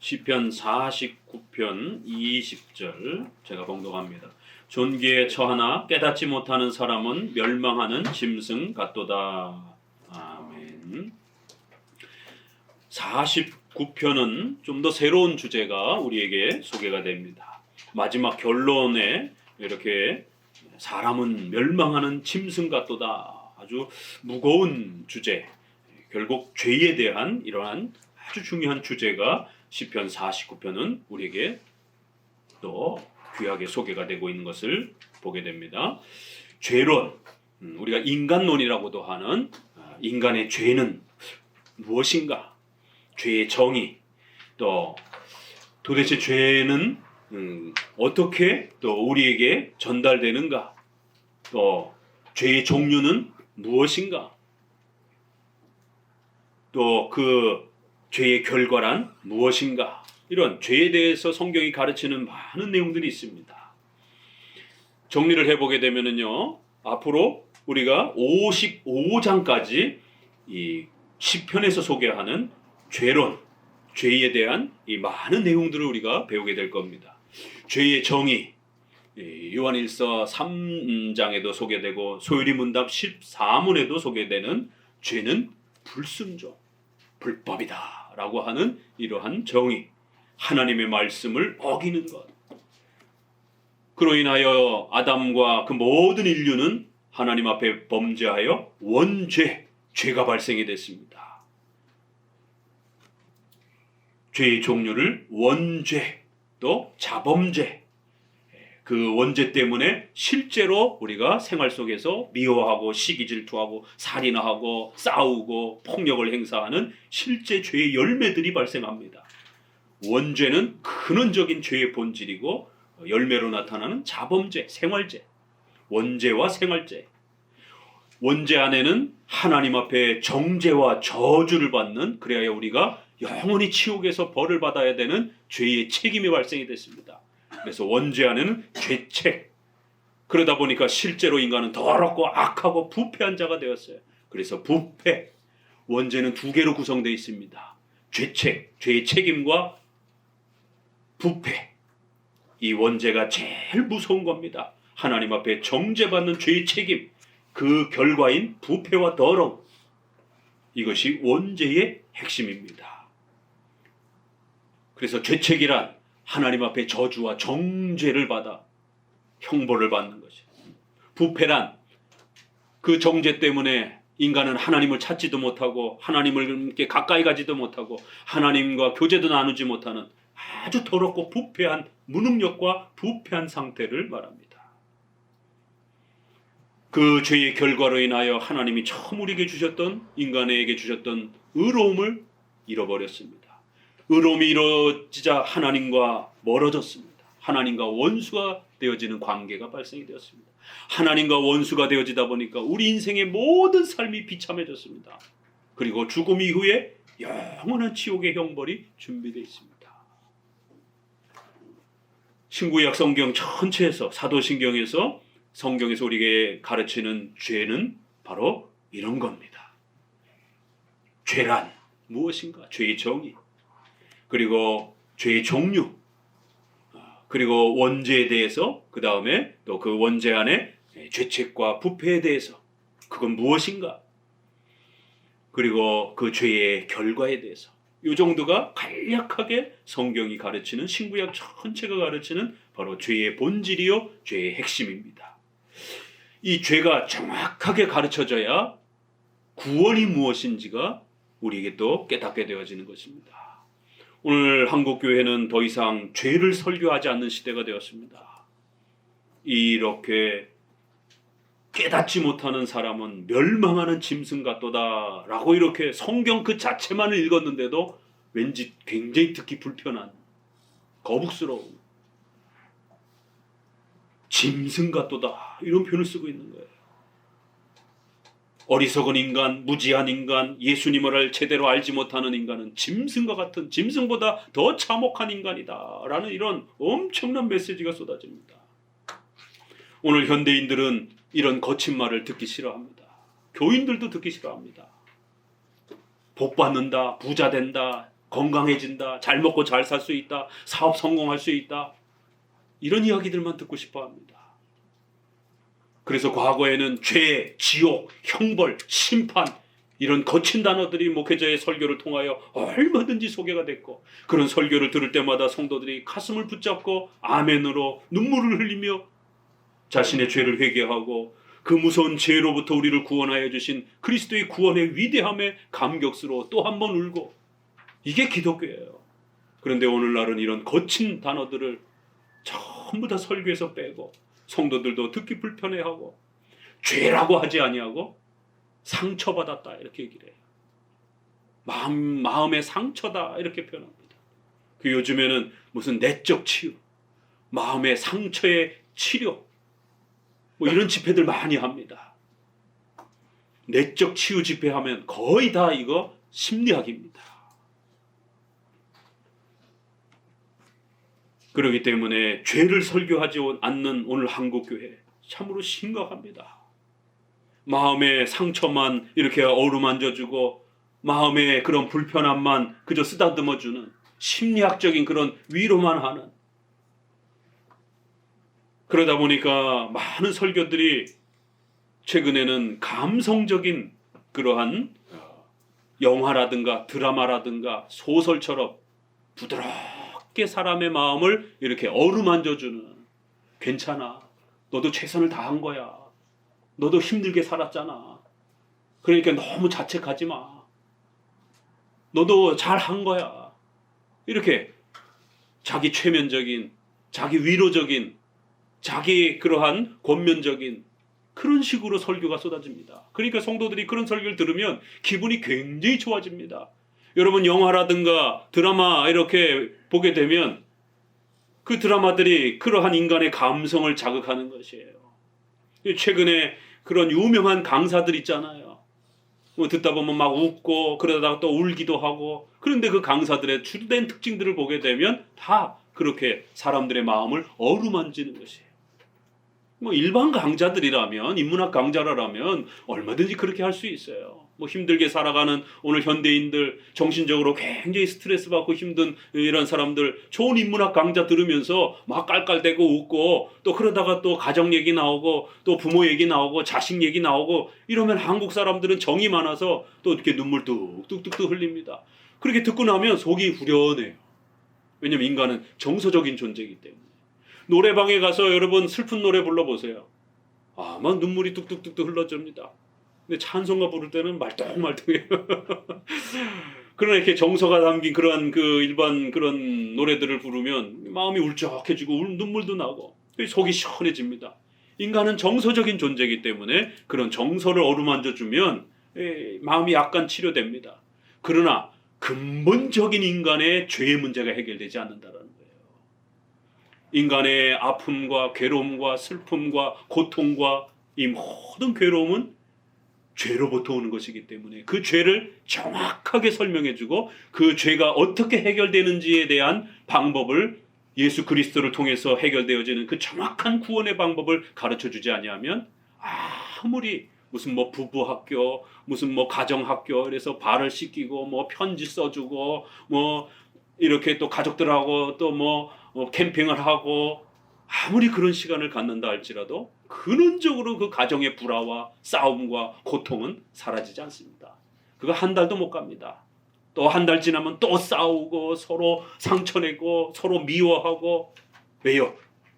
시편 49편 20절 제가 봉독합니다. 존귀에 처하나 깨닫지 못하는 사람은 멸망하는 짐승 같도다. 아멘. 49편은 좀 더 새로운 주제가 우리에게 소개가 됩니다. 마지막 결론에 이렇게 사람은 멸망하는 짐승 같도다. 아주 무거운 주제, 결국 죄에 대한 이러한 아주 중요한 주제가 시편 49편은 우리에게 또 귀하게 소개가 되고 있는 것을 보게 됩니다. 죄론, 우리가 인간론이라고도 하는 인간의 죄는 무엇인가? 죄의 정의, 또 도대체 죄는 어떻게 또 우리에게 전달되는가? 또 죄의 종류는 무엇인가? 또 그 죄의 결과란 무엇인가? 이런 죄에 대해서 성경이 가르치는 많은 내용들이 있습니다. 정리를 해보게 되면은요, 앞으로 우리가 55장까지 이 시편에서 소개하는 죄론, 죄에 대한 이 많은 내용들을 우리가 배우게 될 겁니다. 죄의 정의, 요한일서 3장에도 소개되고 소유리문답 14문에도 소개되는 죄는 불순종, 불법이다 라고 하는 이러한 정의, 하나님의 말씀을 어기는 것. 그로 인하여 아담과 그 모든 인류는 하나님 앞에 범죄하여 원죄, 죄가 발생이 됐습니다. 죄의 종류를 원죄, 또 자범죄, 그 원죄 때문에 실제로 우리가 생활 속에서 미워하고 시기질투하고 살인하고 싸우고 폭력을 행사하는 실제 죄의 열매들이 발생합니다. 원죄는 근원적인 죄의 본질이고 열매로 나타나는 자범죄, 생활죄, 원죄와 생활죄. 원죄 안에는 하나님 앞에 정죄와 저주를 받는, 그래야 우리가 영원히 지옥에서 벌을 받아야 되는 죄의 책임이 발생이 됐습니다. 그래서 원죄 안에는 죄책. 그러다 보니까 실제로 인간은 더럽고 악하고 부패한 자가 되었어요. 그래서 부패. 원죄는 두 개로 구성되어 있습니다. 죄책, 죄의 책임과 부패. 이 원죄가 제일 무서운 겁니다. 하나님 앞에 정죄받는 죄의 책임, 그 결과인 부패와 더러움. 이것이 원죄의 핵심입니다. 그래서 죄책이란 하나님 앞에 저주와 정죄를 받아 형벌을 받는 것이에요. 부패란 그 정죄 때문에 인간은 하나님을 찾지도 못하고 하나님께 가까이 가지도 못하고 하나님과 교제도 나누지 못하는 아주 더럽고 부패한 무능력과 부패한 상태를 말합니다. 그 죄의 결과로 인하여 하나님이 처음 우리에게 주셨던, 인간에게 주셨던 의로움을 잃어버렸습니다. 의로움이 이루어지자 하나님과 멀어졌습니다. 하나님과 원수가 되어지는 관계가 발생이 되었습니다. 하나님과 원수가 되어지다 보니까 우리 인생의 모든 삶이 비참해졌습니다. 그리고 죽음 이후에 영원한 지옥의 형벌이 준비되어 있습니다. 신구약 성경 전체에서, 사도신경에서, 성경에서 우리에게 가르치는 죄는 바로 이런 겁니다. 죄란 무엇인가? 죄의 정의, 그리고 죄의 종류, 그리고 원죄에 대해서, 그 다음에 또 그 원죄 안에 죄책과 부패에 대해서 그건 무엇인가, 그리고 그 죄의 결과에 대해서, 이 정도가 간략하게 성경이 가르치는, 신구약 전체가 가르치는 바로 죄의 본질이요 죄의 핵심입니다. 이 죄가 정확하게 가르쳐져야 구원이 무엇인지가 우리에게 또 깨닫게 되어지는 것입니다. 오늘 한국교회는 더 이상 죄를 설교하지 않는 시대가 되었습니다. 이렇게 깨닫지 못하는 사람은 멸망하는 짐승 같도다 라고 이렇게 성경 그 자체만을 읽었는데도 왠지 굉장히 듣기 불편한, 거북스러운, 짐승 같도다 이런 표현을 쓰고 있는 거예요. 어리석은 인간, 무지한 인간, 예수님을 제대로 알지 못하는 인간은 짐승과 같은, 짐승보다 더 참혹한 인간이다 라는 이런 엄청난 메시지가 쏟아집니다. 오늘 현대인들은 이런 거친 말을 듣기 싫어합니다. 교인들도 듣기 싫어합니다. 복 받는다, 부자 된다, 건강해진다, 잘 먹고 잘 살 수 있다, 사업 성공할 수 있다, 이런 이야기들만 듣고 싶어 합니다. 그래서 과거에는 죄, 지옥, 형벌, 심판, 이런 거친 단어들이 목회자의 설교를 통하여 얼마든지 소개가 됐고, 그런 설교를 들을 때마다 성도들이 가슴을 붙잡고 아멘으로 눈물을 흘리며 자신의 죄를 회개하고 그 무서운 죄로부터 우리를 구원하여 주신 그리스도의 구원의 위대함에 감격스러워 또 한 번 울고, 이게 기독교예요. 그런데 오늘날은 이런 거친 단어들을 전부 다 설교에서 빼고 성도들도 듣기 불편해하고 죄라고 하지 아니하고 상처받았다 이렇게 얘기를 해요. 마음의 상처다 이렇게 표현합니다. 그 요즘에는 무슨 내적 치유, 마음의 상처의 치료, 뭐 이런 집회들 많이 합니다. 내적 치유 집회하면 거의 다 이거 심리학입니다. 그렇기 때문에 죄를 설교하지 않는 오늘 한국교회 참으로 심각합니다. 마음의 상처만 이렇게 어루만져주고 마음의 그런 불편함만 그저 쓰다듬어주는 심리학적인 그런 위로만 하는, 그러다 보니까 많은 설교들이 최근에는 감성적인 그러한 영화라든가 드라마라든가 소설처럼 부드럽게 사람의 마음을 이렇게 어루만져주는, 괜찮아, 너도 최선을 다한 거야, 너도 힘들게 살았잖아, 그러니까 너무 자책하지 마, 너도 잘한 거야, 이렇게 자기 최면적인, 자기 위로적인, 자기 그러한 권면적인 그런 식으로 설교가 쏟아집니다. 그러니까 성도들이 그런 설교를 들으면 기분이 굉장히 좋아집니다. 여러분 영화라든가 드라마 이렇게 보게 되면 그 드라마들이 그러한 인간의 감성을 자극하는 것이에요. 최근에 그런 유명한 강사들 있잖아요. 뭐 듣다 보면 막 웃고 그러다가 또 울기도 하고, 그런데 그 강사들의 주된 특징들을 보게 되면 다 그렇게 사람들의 마음을 어루만지는 것이에요. 뭐 일반 강자들이라면, 인문학 강자라면 얼마든지 그렇게 할 수 있어요. 뭐 힘들게 살아가는 오늘 현대인들, 정신적으로 굉장히 스트레스 받고 힘든 이런 사람들 좋은 인문학 강좌 들으면서 막 깔깔대고 웃고, 또 그러다가 또 가정 얘기 나오고 또 부모 얘기 나오고 자식 얘기 나오고 이러면 한국 사람들은 정이 많아서 또 이렇게 눈물 뚝뚝뚝뚝 흘립니다. 그렇게 듣고 나면 속이 후련해요. 왜냐면 인간은 정서적인 존재이기 때문에. 노래방에 가서 여러분 슬픈 노래 불러보세요. 막 눈물이 뚝뚝뚝뚝 흘러줍니다. 근데 찬송가 부를 때는 말똥말똥해요. 그러나 이렇게 정서가 담긴 그러한 그 일반 그런 노래들을 부르면 마음이 울적해지고 눈물도 나고 속이 시원해집니다. 인간은 정서적인 존재이기 때문에 그런 정서를 어루만져주면 마음이 약간 치료됩니다. 그러나 근본적인 인간의 죄의 문제가 해결되지 않는다는 거예요. 인간의 아픔과 괴로움과 슬픔과 고통과 이 모든 괴로움은 죄로부터 오는 것이기 때문에 그 죄를 정확하게 설명해주고 그 죄가 어떻게 해결되는지에 대한 방법을 예수 그리스도를 통해서 해결되어지는 그 정확한 구원의 방법을 가르쳐주지 아니하면, 아무리 무슨 뭐 부부학교, 무슨 뭐 가정학교 이래서 발을 씻기고 뭐 편지 써주고 뭐 이렇게 또 가족들하고 또 뭐 캠핑을 하고 아무리 그런 시간을 갖는다 할지라도 근원적으로 그 가정의 불화와 싸움과 고통은 사라지지 않습니다. 그거 한 달도 못 갑니다. 또 한 달 지나면 또 싸우고 서로 상처내고 서로 미워하고. 왜요?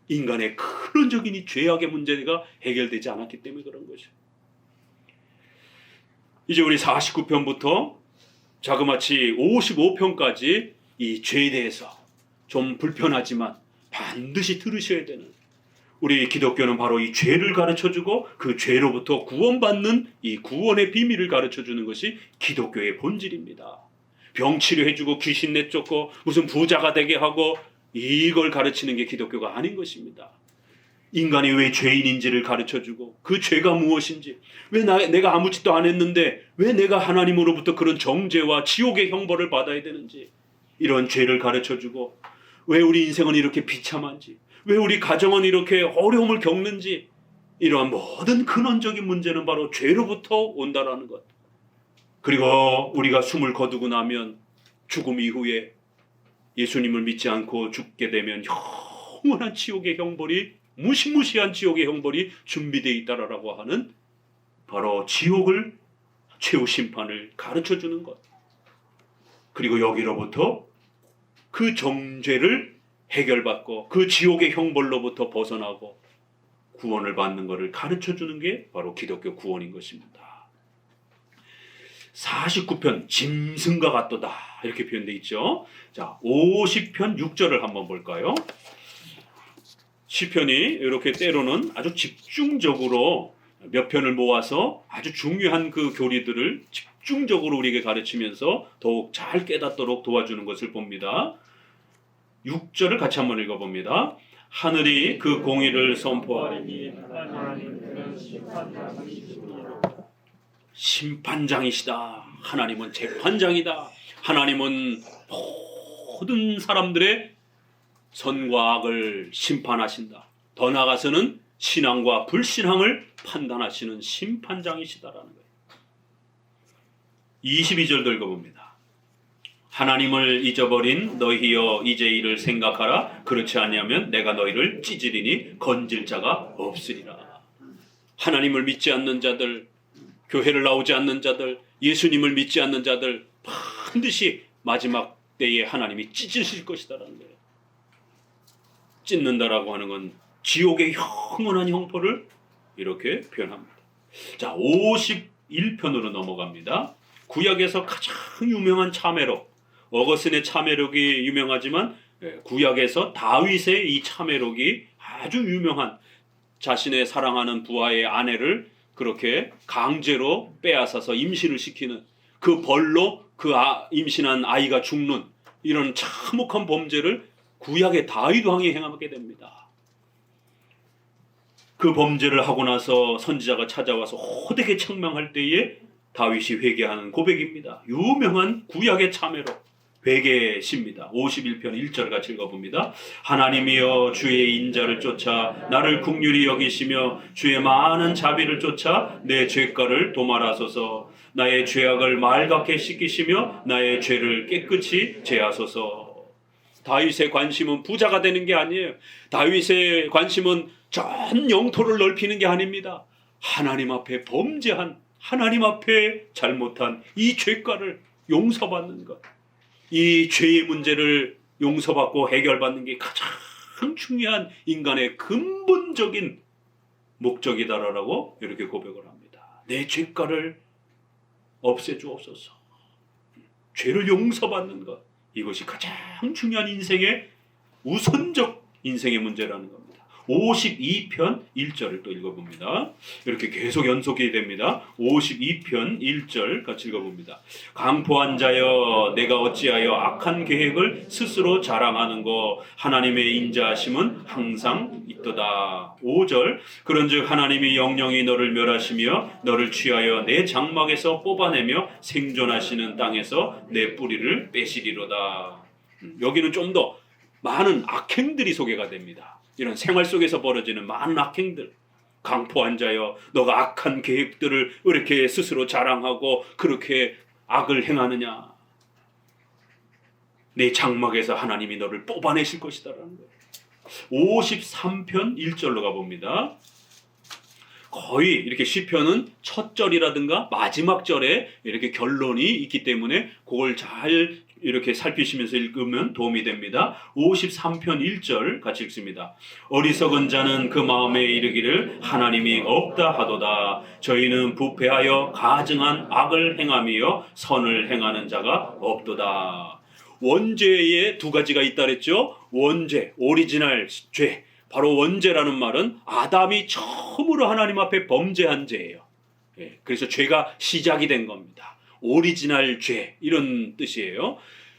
인간의 근원적인 이 죄악의 문제가 해결되지 않았기 때문에 그런 거죠. 이제 우리 49편부터 자그마치 55편까지 이 죄에 대해서 좀 불편하지만 반드시 들으셔야 되는, 우리 기독교는 바로 이 죄를 가르쳐주고 그 죄로부터 구원받는 이 구원의 비밀을 가르쳐주는 것이 기독교의 본질입니다. 병 치료해주고 귀신 내쫓고 무슨 부자가 되게 하고 이걸 가르치는 게 기독교가 아닌 것입니다. 인간이 왜 죄인인지를 가르쳐주고 그 죄가 무엇인지, 왜 내가 아무 짓도 안 했는데 왜 내가 하나님으로부터 그런 정죄와 지옥의 형벌을 받아야 되는지, 이런 죄를 가르쳐주고 왜 우리 인생은 이렇게 비참한지, 왜 우리 가정은 이렇게 어려움을 겪는지, 이러한 모든 근원적인 문제는 바로 죄로부터 온다라는 것. 그리고 우리가 숨을 거두고 나면 죽음 이후에 예수님을 믿지 않고 죽게 되면 영원한 지옥의 형벌이, 무시무시한 지옥의 형벌이 준비되어 있다라고 하는 바로 지옥을, 최후 심판을 가르쳐 주는 것. 그리고 여기로부터 그 정죄를 해결받고 그 지옥의 형벌로부터 벗어나고 구원을 받는 것을 가르쳐 주는 게 바로 기독교 구원인 것입니다. 49편 짐승과 같도다 이렇게 표현되어 있죠. 자, 50편 6절을 한번 볼까요? 시편이 이렇게 때로는 아주 집중적으로 몇 편을 모아서 아주 중요한 그 교리들을 집중적으로 우리에게 가르치면서 더욱 잘 깨닫도록 도와주는 것을 봅니다. 6절을 같이 한번 읽어봅니다. 하늘이 그 공의를 선포하리니 심판장이시다. 하나님은 재판장이다. 하나님은 모든 사람들의 선과 악을 심판하신다. 더 나아가서는 신앙과 불신앙을 판단하시는 심판장이시다라는 거예요. 22절도 읽어봅니다. 하나님을 잊어버린 너희여 이제 이를 생각하라. 그렇지 아니하면 내가 너희를 찢으리니 건질 자가 없으리라. 하나님을 믿지 않는 자들, 교회를 나오지 않는 자들, 예수님을 믿지 않는 자들 반드시 마지막 때에 하나님이 찢으실 것이다라는 거예요. 찢는다라고 하는 건 지옥의 영원한 형벌을 이렇게 표현합니다. 자, 51편으로 넘어갑니다. 구약에서 가장 유명한 참회록, 어거스틴의 참회록이 유명하지만 구약에서 다윗의 이 참회록이 아주 유명한, 자신의 사랑하는 부하의 아내를 그렇게 강제로 빼앗아서 임신을 시키는, 그 벌로 그 임신한 아이가 죽는 이런 참혹한 범죄를 구약의 다윗 왕이 행하게 됩니다. 그 범죄를 하고 나서 선지자가 찾아와서 호되게 책망할 때에 다윗이 회개하는 고백입니다. 유명한 구약의 참회록 회개시입니다. 51편 1절 같이 읽어봅니다. 하나님이여 주의 인자를 쫓아 나를 긍휼히 여기시며 주의 많은 자비를 쫓아 내 죄가를 도말하소서. 나의 죄악을 맑게 씻기시며 나의 죄를 깨끗이 제하소서. 다윗의 관심은 부자가 되는 게 아니에요. 다윗의 관심은 전 영토를 넓히는 게 아닙니다. 하나님 앞에 범죄한, 하나님 앞에 잘못한 이 죄가를 용서받는 것, 이 죄의 문제를 용서받고 해결받는 게 가장 중요한 인간의 근본적인 목적이다라고 이렇게 고백을 합니다. 내 죄가를 없애주옵소서. 죄를 용서받는 것, 이것이 가장 중요한 인생의 우선적 인생의 문제라는 겁니다. 52편 1절을 또 읽어봅니다. 이렇게 계속 연속이 됩니다. 52편 1절 같이 읽어봅니다. 강포한 자여 내가 어찌하여 악한 계획을 스스로 자랑하는고 하나님의 인자하심은 항상 있도다. 5절 그런즉 하나님이 영영이 너를 멸하시며 너를 취하여 내 장막에서 뽑아내며 생존하시는 땅에서 내 뿌리를 빼시리로다. 여기는 좀 더 많은 악행들이 소개가 됩니다. 이런 생활 속에서 벌어지는 많은 악행들. 강포한 자여 너가 악한 계획들을 이렇게 스스로 자랑하고 그렇게 악을 행하느냐. 내 장막에서 하나님이 너를 뽑아내실 것이다라는 거예요. 53편 1절로 가봅니다. 거의 이렇게 시편은 첫 절이라든가 마지막 절에 이렇게 결론이 있기 때문에 그걸 잘 이렇게 살피시면서 읽으면 도움이 됩니다. 53편 1절 같이 읽습니다. 어리석은 자는 그 마음에 이르기를 하나님이 없다 하도다. 저희는 부패하여 가증한 악을 행하며 선을 행하는 자가 없도다. 원죄에 두 가지가 있다 그랬죠. 원죄, 오리지널 죄. 바로 원죄라는 말은 아담이 처음으로 하나님 앞에 범죄한 죄예요. 그래서 죄가 시작이 된 겁니다. 오리지널 죄 이런 뜻이에요.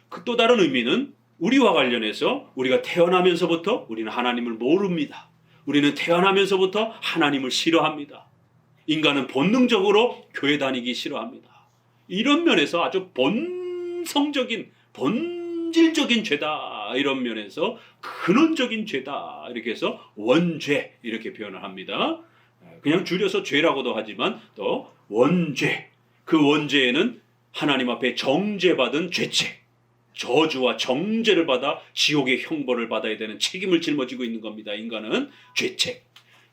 그 또 다른 의미는 우리와 관련해서 우리가 태어나면서부터 우리는 하나님을 모릅니다. 우리는 태어나면서부터 하나님을 싫어합니다. 인간은 본능적으로 교회 다니기 싫어합니다. 이런 면에서 아주 본성적인 본질적인 죄다 이런 면에서 근원적인 죄다 이렇게 해서 원죄 이렇게 표현을 합니다. 그냥 줄여서 죄라고도 하지만 또 원죄, 그 원죄에는 하나님 앞에 정죄받은 죄책, 저주와 정죄를 받아 지옥의 형벌을 받아야 되는 책임을 짊어지고 있는 겁니다. 인간은 죄책.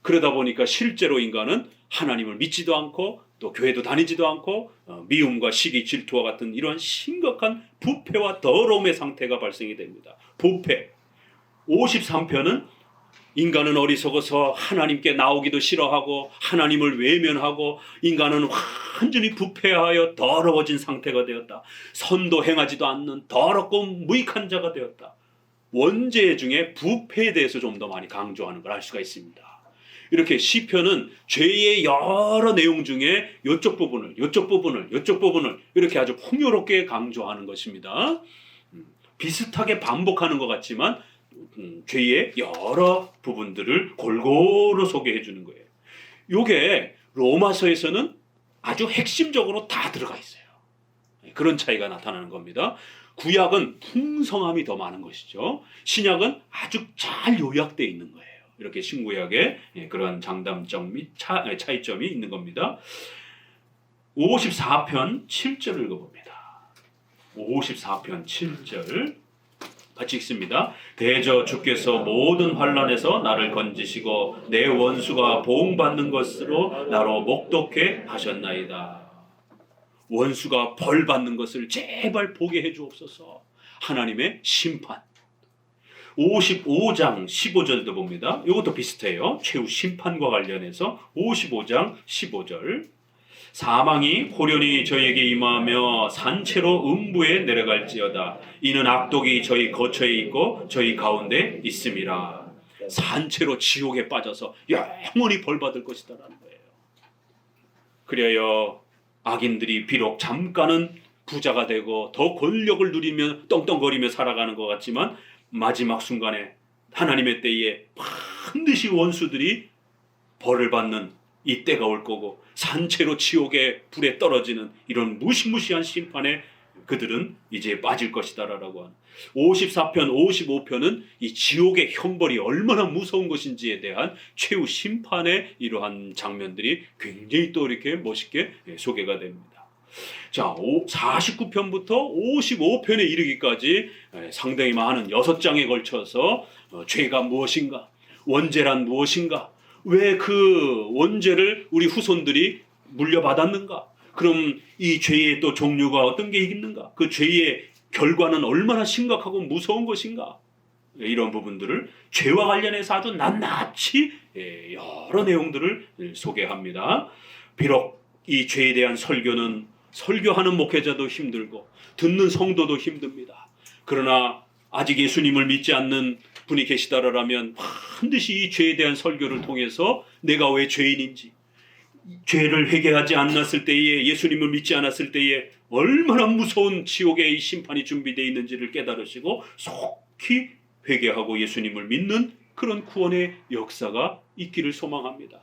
그러다 보니까 실제로 인간은 하나님을 믿지도 않고 또 교회도 다니지도 않고 미움과 시기, 질투와 같은 이런 심각한 부패와 더러움의 상태가 발생이 됩니다. 부패. 53편은 인간은 어리석어서 하나님께 나오기도 싫어하고 하나님을 외면하고 인간은 완전히 부패하여 더러워진 상태가 되었다. 선도 행하지도 않는 더럽고 무익한 자가 되었다. 원죄 중에 부패에 대해서 좀 더 많이 강조하는 걸 알 수가 있습니다. 이렇게 시편은 죄의 여러 내용 중에 이쪽 부분을 이렇게 아주 풍요롭게 강조하는 것입니다. 비슷하게 반복하는 것 같지만 죄의 여러 부분들을 골고루 소개해 주는 거예요. 이게 로마서에서는 아주 핵심적으로 다 들어가 있어요. 그런 차이가 나타나는 겁니다. 구약은 풍성함이 더 많은 것이죠. 신약은 아주 잘 요약되어 있는 거예요. 이렇게 신구약에 그런 장단점 및 차이점이 있는 겁니다. 54편 7절 읽어봅니다. 54편 7절 같이 읽습니다. 대저 주께서 모든 환난에서 나를 건지시고 내 원수가 보응받는 것으로 나로 목독해 하셨나이다. 원수가 벌 받는 것을 제발 보게 해 주옵소서. 하나님의 심판. 55장 15절도 봅니다. 이것도 비슷해요. 최후 심판과 관련해서 55장 15절. 사망이 호련히 저에게 임하며 산채로 음부에 내려갈지어다. 이는 악독이 저희 거처에 있고 저희 가운데 있음이라. 산채로 지옥에 빠져서 영원히 벌받을 것이다라는 거예요. 그래야 악인들이 비록 잠깐은 부자가 되고 더 권력을 누리며 떵떵거리며 살아가는 것 같지만 마지막 순간에 하나님의 때에 반드시 원수들이 벌을 받는 이 때가 올 거고 산채로 지옥의 불에 떨어지는 이런 무시무시한 심판에 그들은 이제 빠질 것이다라고 하는 54편, 55편은 이 지옥의 형벌이 얼마나 무서운 것인지에 대한 최후 심판의 이러한 장면들이 굉장히 또 이렇게 멋있게 소개가 됩니다. 자, 49편부터 55편에 이르기까지 상당히 많은 6장에 걸쳐서 죄가 무엇인가, 원죄란 무엇인가, 왜 그 원죄를 우리 후손들이 물려받았는가, 그럼 이 죄의 또 종류가 어떤 게 있는가, 그 죄의 결과는 얼마나 심각하고 무서운 것인가, 이런 부분들을 죄와 관련해서 아주 낱낱이 여러 내용들을 소개합니다. 비록 이 죄에 대한 설교는 설교하는 목회자도 힘들고 듣는 성도도 힘듭니다. 그러나 아직 예수님을 믿지 않는 분이 계시다라면 반드시 이 죄에 대한 설교를 통해서 내가 왜 죄인인지, 죄를 회개하지 않았을 때에, 예수님을 믿지 않았을 때에 얼마나 무서운 지옥의 심판이 준비되어 있는지를 깨달으시고 속히 회개하고 예수님을 믿는 그런 구원의 역사가 있기를 소망합니다.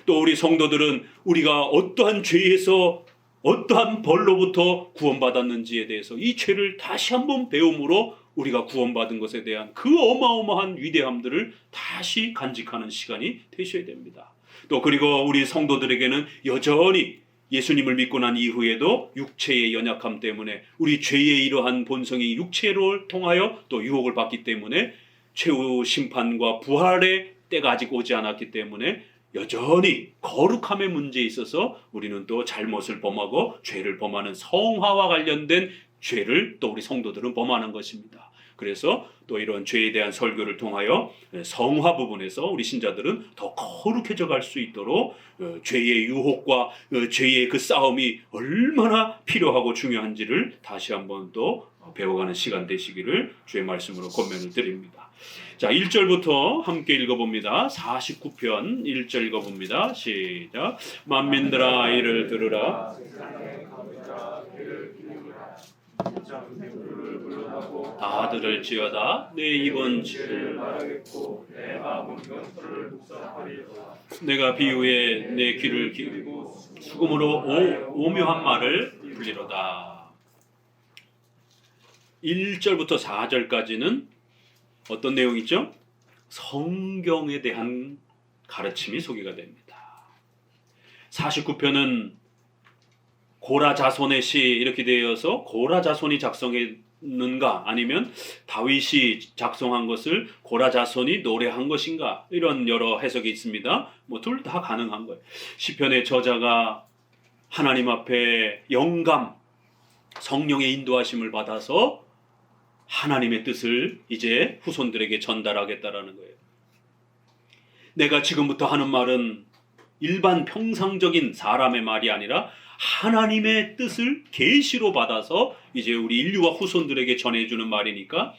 또 우리 성도들은 우리가 어떠한 죄에서 어떠한 벌로부터 구원받았는지에 대해서 이 죄를 다시 한번 배움으로 우리가 구원받은 것에 대한 그 어마어마한 위대함들을 다시 간직하는 시간이 되셔야 됩니다. 또 그리고 우리 성도들에게는 여전히 예수님을 믿고 난 이후에도 육체의 연약함 때문에 우리 죄의 이러한 본성이 육체를 통하여 또 유혹을 받기 때문에 최후 심판과 부활의 때가 아직 오지 않았기 때문에 여전히 거룩함의 문제에 있어서 우리는 또 잘못을 범하고 죄를 범하는 성화와 관련된 죄를 또 우리 성도들은 범하는 것입니다. 그래서 또 이런 죄에 대한 설교를 통하여 성화 부분에서 우리 신자들은 더 거룩해져 갈 수 있도록 죄의 유혹과 죄의 그 싸움이 얼마나 필요하고 중요한지를 다시 한번 또 배워가는 시간 되시기를 주의 말씀으로 권면을 드립니다. 자, 1절부터 함께 읽어봅니다. 49편 1절 읽어봅니다. 시작. 만민들아 이를 들으라. 다 들을지어다. 내 입은 지를 말하겠고 내 마음은 영토를 묵상하리로다. 내가 비유에 내 귀를 기울이고 수금으로 오묘한 말을 들리로다. 1절부터 4절까지는 어떤 내용이죠? 성경에 대한 가르침이 소개가 됩니다. 49편은 고라 자손의 시 이렇게 되어서 고라 자손이 작성해 것인가 아니면 다윗이 작성한 것을 고라 자손이 노래한 것인가 이런 여러 해석이 있습니다. 뭐 둘 다 가능한 거예요. 시편의 저자가 하나님 앞에 영감, 성령의 인도하심을 받아서 하나님의 뜻을 이제 후손들에게 전달하겠다라는 거예요. 내가 지금부터 하는 말은 일반 평상적인 사람의 말이 아니라 하나님의 뜻을 계시로 받아서 이제 우리 인류와 후손들에게 전해주는 말이니까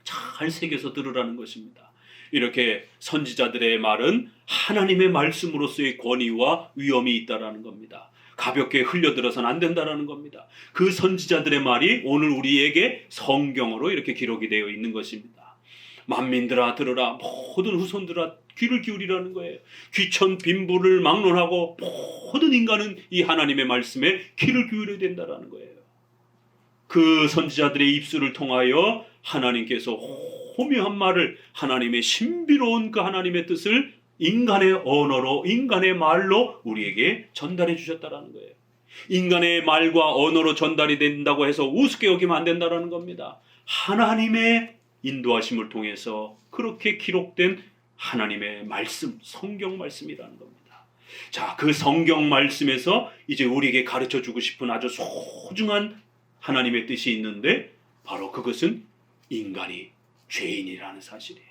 잘 새겨서 들으라는 것입니다. 이렇게 선지자들의 말은 하나님의 말씀으로서의 권위와 위엄이 있다라는 겁니다. 가볍게 흘려들어서는 안 된다라는 겁니다. 그 선지자들의 말이 오늘 우리에게 성경으로 이렇게 기록이 되어 있는 것입니다. 만민들아 들으라, 모든 후손들아 귀를 기울이라는 거예요. 귀천 빈부를 막론하고 모든 인간은 이 하나님의 말씀에 귀를 기울여야 된다라는 거예요. 그 선지자들의 입술을 통하여 하나님께서 호미한 말을, 하나님의 신비로운 그 하나님의 뜻을 인간의 언어로, 인간의 말로 우리에게 전달해 주셨다라는 거예요. 인간의 말과 언어로 전달이 된다고 해서 우습게 여기면 안 된다라는 겁니다. 하나님의 인도하심을 통해서 그렇게 기록된 하나님의 말씀, 성경 말씀이라는 겁니다. 자, 그 성경 말씀에서 이제 우리에게 가르쳐 주고 싶은 아주 소중한 하나님의 뜻이 있는데 바로 그것은 인간이 죄인이라는 사실이에요.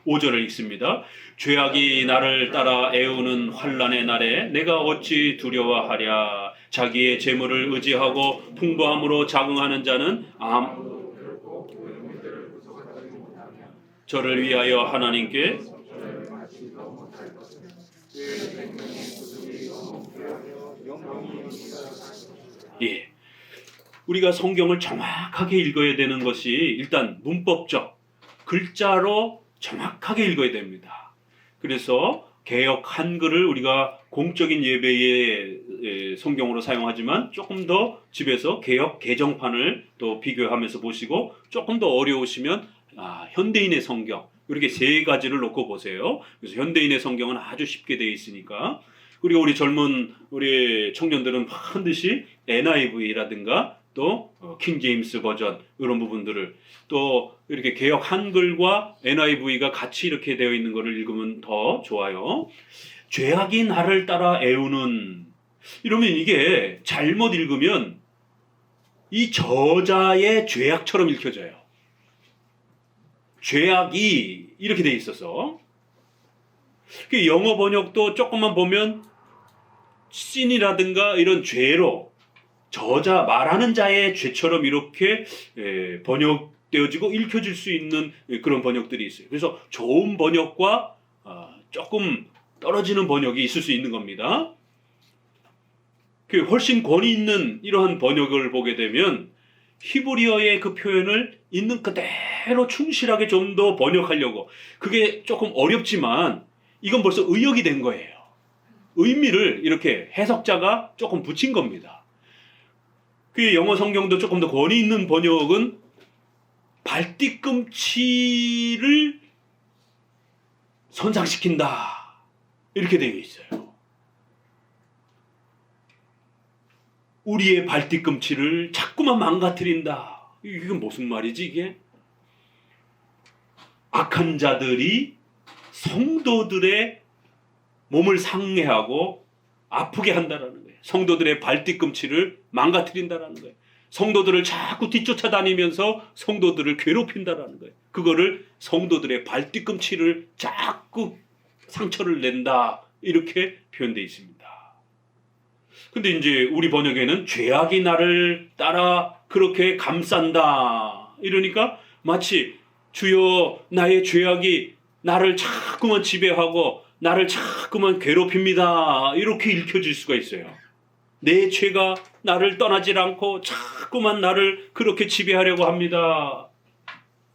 5절을 읽습니다. 죄악이 나를 따라 애우는 환난의 날에 내가 어찌 두려워하랴. 자기의 재물을 의지하고 풍부함으로 자긍하는 자는 저를 위하여 하나님께 우리가 성경을 정확하게 읽어야 되는 것이 일단 문법적, 글자로 정확하게 읽어야 됩니다. 그래서 개역 한글을 우리가 공적인 예배의 성경으로 사용하지만 조금 더 집에서 개역 개정판을 또 비교하면서 보시고 조금 더 어려우시면 현대인의 성경 이렇게 세 가지를 놓고 보세요. 그래서 현대인의 성경은 아주 쉽게 되어 있으니까. 그리고 우리 젊은 우리 청년들은 반드시 NIV라든가 또 킹제임스 버전 이런 부분들을 또 이렇게 개역 한글과 NIV가 같이 이렇게 되어 있는 것을 읽으면 더 좋아요. 죄악이 나를 따라 애우는, 이러면 이게 잘못 읽으면 이 저자의 죄악처럼 읽혀져요. 죄악이 이렇게 돼 있어서 그 영어 번역도 조금만 보면 신이라든가 이런 죄로 저자 말하는 자의 죄처럼 이렇게 번역되어지고 읽혀질 수 있는 그런 번역들이 있어요. 그래서 좋은 번역과 조금 떨어지는 번역이 있을 수 있는 겁니다. 그 훨씬 권위 있는 이러한 번역을 보게 되면 히브리어의 그 표현을 있는 그대로 충실하게 좀 더 번역하려고, 그게 조금 어렵지만 이건 벌써 의역이 된 거예요. 의미를 이렇게 해석자가 조금 붙인 겁니다. 그 영어 성경도 조금 더 권위 있는 번역은 발뒤꿈치를 손상시킨다 이렇게 되어 있어요. 우리의 발뒤꿈치를 자꾸만 망가뜨린다. 이건 무슨 말이지 이게? 악한 자들이 성도들의 몸을 상해하고 아프게 한다라는 거예요. 성도들의 발뒤꿈치를 망가뜨린다라는 거예요. 성도들을 자꾸 뒤쫓아다니면서 성도들을 괴롭힌다라는 거예요. 그거를 성도들의 발뒤꿈치를 자꾸 상처를 낸다 이렇게 표현되어 있습니다. 근데 이제 우리 번역에는 죄악이 나를 따라 그렇게 감싼다 이러니까 마치 주여 나의 죄악이 나를 자꾸만 지배하고 나를 자꾸만 괴롭힙니다 이렇게 읽혀질 수가 있어요. 내 죄가 나를 떠나질 않고 자꾸만 나를 그렇게 지배하려고 합니다.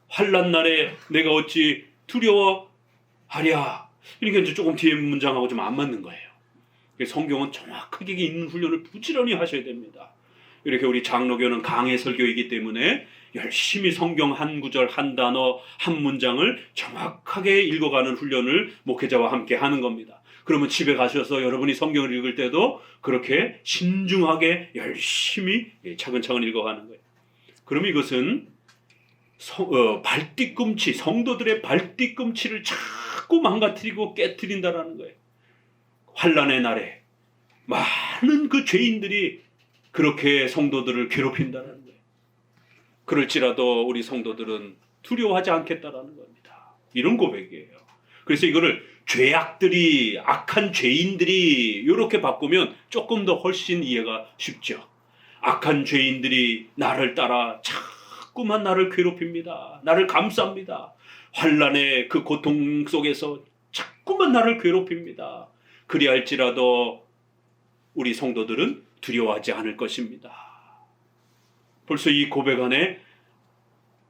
환난 날에 내가 어찌 두려워하랴. 이렇게 이제 조금 뒤에 문장하고 좀 안 맞는 거예요. 성경은 정확하게 읽는 훈련을 부지런히 하셔야 됩니다. 이렇게 우리 장로교는 강해 설교이기 때문에 열심히 성경 한 구절 한 단어 한 문장을 정확하게 읽어가는 훈련을 목회자와 함께 하는 겁니다. 그러면 집에 가셔서 여러분이 성경을 읽을 때도 그렇게 신중하게 열심히 차근차근 읽어가는 거예요. 그럼 이것은 발뒤꿈치, 성도들의 발뒤꿈치를 자꾸 망가뜨리고 깨뜨린다라는 거예요. 환난의 날에 많은 그 죄인들이 그렇게 성도들을 괴롭힌다는 거예요. 그럴지라도 우리 성도들은 두려워하지 않겠다라는 겁니다. 이런 고백이에요. 그래서 이거를 죄악들이, 악한 죄인들이 이렇게 바꾸면 조금 더 훨씬 이해가 쉽죠. 악한 죄인들이 나를 따라 자꾸만 나를 괴롭힙니다. 나를 감쌉니다. 환난의 그 고통 속에서 자꾸만 나를 괴롭힙니다. 그리할지라도 우리 성도들은 두려워하지 않을 것입니다. 벌써 이 고백 안에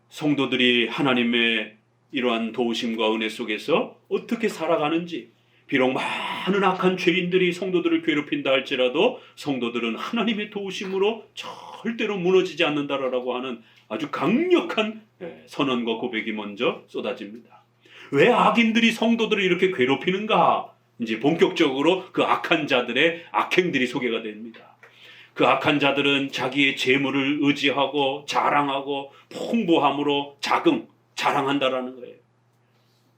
성도들이 하나님의 이러한 도우심과 은혜 속에서 어떻게 살아가는지, 비록 많은 악한 죄인들이 성도들을 괴롭힌다 할지라도 성도들은 하나님의 도우심으로 절대로 무너지지 않는다라고 하는 아주 강력한 선언과 고백이 먼저 쏟아집니다. 왜 악인들이 성도들을 이렇게 괴롭히는가? 이제 본격적으로 그 악한 자들의 악행들이 소개가 됩니다. 그 악한 자들은 자기의 재물을 의지하고 자랑하고 풍부함으로 자랑한다라는 거예요.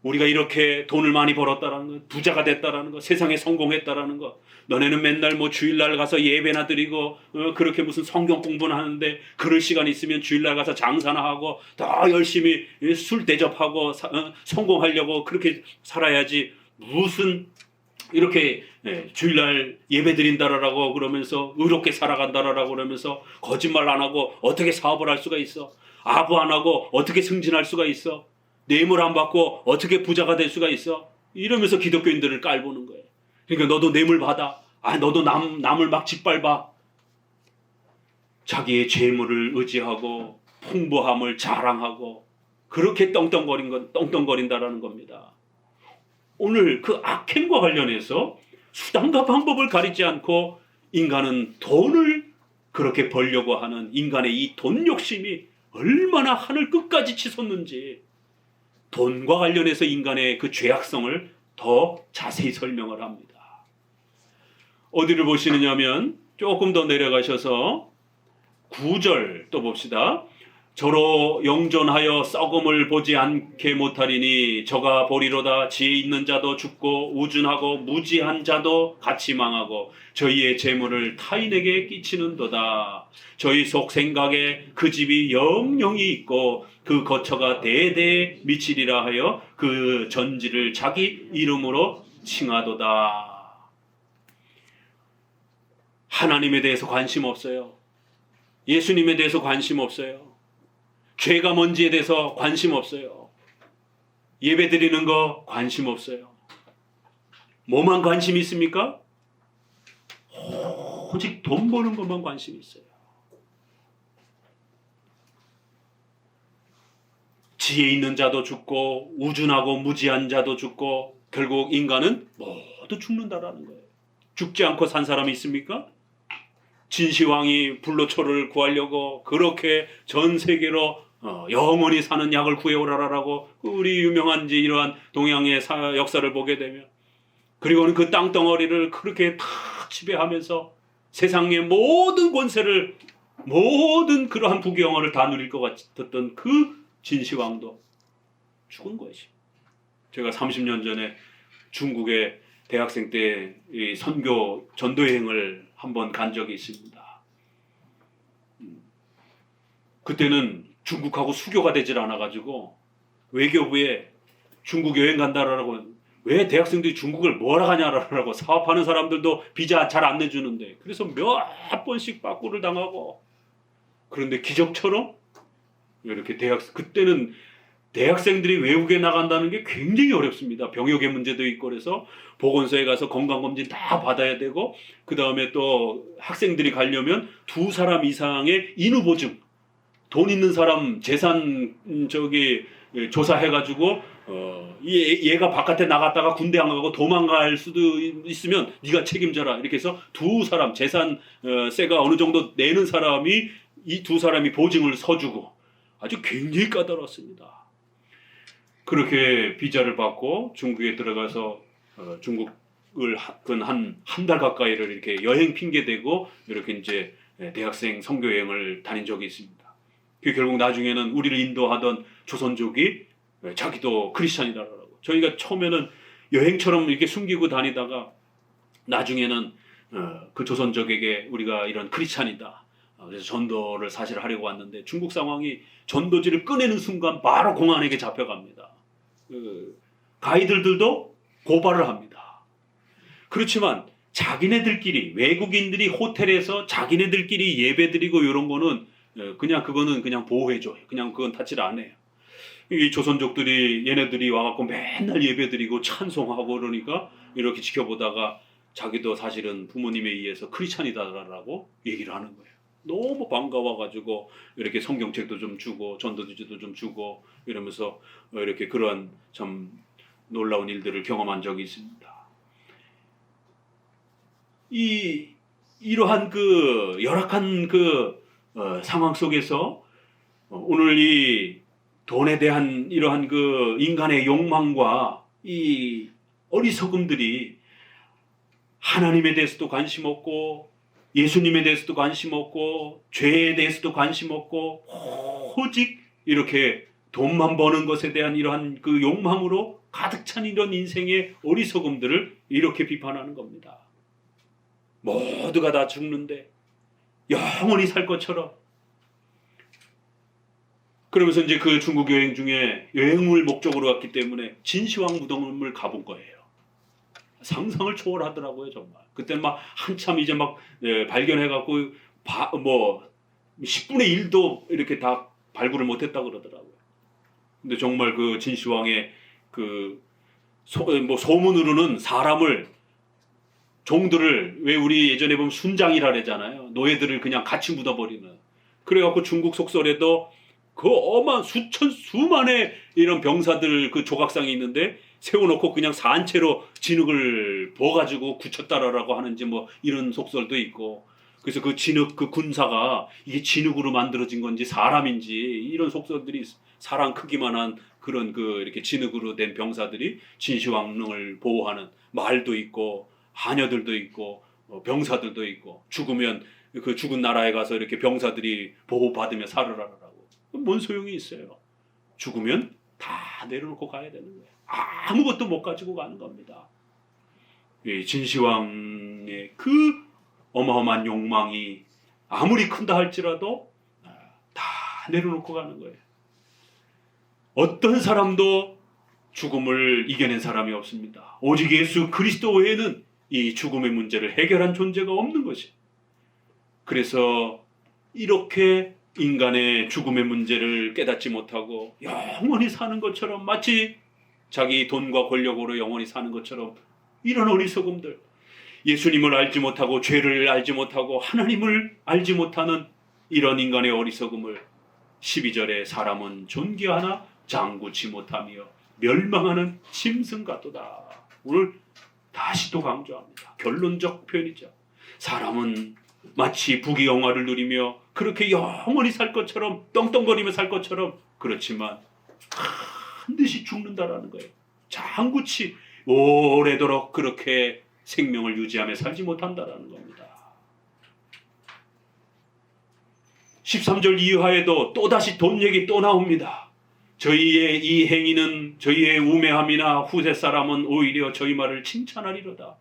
우리가 이렇게 돈을 많이 벌었다라는 거, 부자가 됐다라는 거, 세상에 성공했다라는 거. 너네는 맨날 뭐 주일날 가서 예배나 드리고 그렇게 무슨 성경 공부나 하는데 그럴 시간 있으면 주일날 가서 장사나 하고 더 열심히 술 대접하고 성공하려고 그렇게 살아야지. 무슨 이렇게 주일날 예배 드린다라고 그러면서 의롭게 살아간다라고 그러면서 거짓말 안 하고 어떻게 사업을 할 수가 있어? 아부 안 하고 어떻게 승진할 수가 있어? 뇌물 안 받고 어떻게 부자가 될 수가 있어? 이러면서 기독교인들을 깔보는 거예요. 그러니까 너도 뇌물 받아. 너도 남을 막 짓밟아. 자기의 재물을 의지하고 풍부함을 자랑하고 그렇게 떵떵거린다라는 겁니다. 오늘 그 악행과 관련해서 수단과 방법을 가리지 않고 인간은 돈을 그렇게 벌려고 하는 인간의 이 돈 욕심이 얼마나 하늘 끝까지 치솟는지 돈과 관련해서 인간의 그 죄악성을 더 자세히 설명을 합니다. 어디를 보시느냐면 조금 더 내려가셔서 9절 또 봅시다. 저로 영존하여 썩음을 보지 않게 못하리니 저가 보리로다. 지혜 있는 자도 죽고 우준하고 무지한 자도 같이 망하고 저희의 재물을 타인에게 끼치는도다. 저희 속 생각에 그 집이 영영이 있고 그 거처가 대대에 미치리라 하여 그 전지를 자기 이름으로 칭하도다. 하나님에 대해서 관심 없어요. 예수님에 대해서 관심 없어요. 죄가 뭔지에 대해서 관심 없어요. 예배 드리는 거 관심 없어요. 뭐만 관심이 있습니까? 오직 돈 버는 것만 관심이 있어요. 지혜 있는 자도 죽고 우준하고 무지한 자도 죽고 결국 인간은 모두 죽는다라는 거예요. 죽지 않고 산 사람이 있습니까? 진시황이 불로초를 구하려고 그렇게 전 세계로 영원히 사는 약을 구해오라라고 우리 유명한 이러한 동양의 역사를 보게 되면, 그리고는 그 땅덩어리를 그렇게 다 지배하면서 세상의 모든 권세를, 모든 그러한 부귀영화를 다 누릴 것 같았던 그 진시황도 죽은 것이. 제가 30년 전에 중국에 대학생 때 이 선교 전도여행을 한번 간 적이 있습니다. 그때는 중국하고 수교가 되질 않아가지고 외교부에 중국 여행 간다라고, 왜 대학생들이 중국을 뭐하러 가냐라고, 사업하는 사람들도 비자 잘 안 내주는데, 그래서 몇 번씩 빠꾸를 당하고. 그런데 기적처럼 이렇게 그때는 대학생들이 외국에 나간다는 게 굉장히 어렵습니다. 병역의 문제도 있고 그래서 보건소에 가서 건강검진 다 받아야 되고, 그 다음에 또 학생들이 가려면 2사람 이상의 인후보증, 돈 있는 사람 재산 조사해가지고 얘가 바깥에 나갔다가 군대 안 가고 도망갈 수도 있으면 네가 책임져라, 이렇게 해서 2사람 재산세가 어느 정도 내는 사람이 이 2사람이 보증을 서주고, 아주 굉장히 까다로웠습니다. 그렇게 비자를 받고 중국에 들어가서 중국을 한 달 가까이를 이렇게 여행 핑계 대고 이렇게 이제 대학생 선교 여행을 다닌 적이 있습니다. 그 결국 나중에는 우리를 인도하던 조선족이 자기도 크리스찬이라고. 저희가 처음에는 여행처럼 이렇게 숨기고 다니다가 나중에는 그 조선족에게 우리가 이런 크리스찬이다. 그래서 전도를 사실 하려고 왔는데 중국 상황이 전도지를 꺼내는 순간 바로 공안에게 잡혀갑니다. 가이드들도 고발을 합니다. 그렇지만 자기네들끼리 외국인들이 호텔에서 자기네들끼리 예배드리고 이런 거는 그거는 그냥 보호해줘요. 그냥 그건 타치를 안 해요. 이 조선족들이 얘네들이 와갖고 맨날 예배드리고 찬송하고 그러니까 이렇게 지켜보다가 자기도 사실은 부모님에 의해서 크리스찬이다라고 얘기를 하는 거예요. 너무 반가워가지고 이렇게 성경책도 좀 주고 전도지도 좀 주고 이러면서 이렇게 그러한 참 놀라운 일들을 경험한 적이 있습니다. 이러한 그 열악한 상황 속에서 오늘 이 돈에 대한 이러한 그 인간의 욕망과 이 어리석음들이 하나님에 대해서도 관심 없고 예수님에 대해서도 관심 없고 죄에 대해서도 관심 없고 오직 이렇게 돈만 버는 것에 대한 이러한 그 욕망으로 가득 찬 이런 인생의 어리석음들을 이렇게 비판하는 겁니다. 모두가 다 죽는데 영원히 살 것처럼. 그러면서 이제 그 중국 여행 중에 여행을 목적으로 갔기 때문에 진시황 무덤을 가본 거예요. 상상을 초월하더라고요, 정말. 그때 막 한참 이제 막 발견해갖고 뭐 10분의 1도 이렇게 다 발굴을 못했다 그러더라고요. 근데 정말 그 진시황의 그 소문으로는 사람을 종들을 왜 우리 예전에 보면 순장이라 그러잖아요. 노예들을 그냥 같이 묻어버리는. 그래갖고 중국 속설에도 그 어마한 수만의 이런 병사들 그 조각상이 있는데 세워놓고 그냥 산채로 진흙을 부어가지고 굳혔다라고 하는지 뭐 이런 속설도 있고. 그래서 그 진흙 그 군사가 이게 진흙으로 만들어진 건지 사람인지 이런 속설들이 사람 크기만한 그런 그 이렇게 진흙으로 된 병사들이 진시황릉을 보호하는 말도 있고 하녀들도 있고 병사들도 있고 죽으면 그 죽은 나라에 가서 이렇게 병사들이 보호받으며 살으라라고. 뭔 소용이 있어요? 죽으면 다 내려놓고 가야 되는 거예요. 아무것도 못 가지고 가는 겁니다. 이 진시황의 그 어마어마한 욕망이 아무리 큰다 할지라도 다 내려놓고 가는 거예요. 어떤 사람도 죽음을 이겨낸 사람이 없습니다. 오직 예수 그리스도 외에는 이 죽음의 문제를 해결한 존재가 없는 것이. 그래서 이렇게 인간의 죽음의 문제를 깨닫지 못하고 영원히 사는 것처럼 마치 자기 돈과 권력으로 영원히 사는 것처럼 이런 어리석음들, 예수님을 알지 못하고 죄를 알지 못하고 하나님을 알지 못하는 이런 인간의 어리석음을 12절에 사람은 존귀하나 장구치 못하며 멸망하는 짐승 같도다. 오늘 다시 또 강조합니다. 결론적 표현이죠. 사람은 마치 부귀영화를 누리며 그렇게 영원히 살 것처럼 떵떵거리며 살 것처럼 그렇지만 반드시 죽는다라는 거예요. 장구치 오래도록 그렇게 생명을 유지하며 살지 못한다라는 겁니다. 13절 이하에도 또다시 돈 얘기 또 나옵니다. 저희의 이 행위는 저희의 우매함이나 후세 사람은 오히려 저희 말을 칭찬하리로다.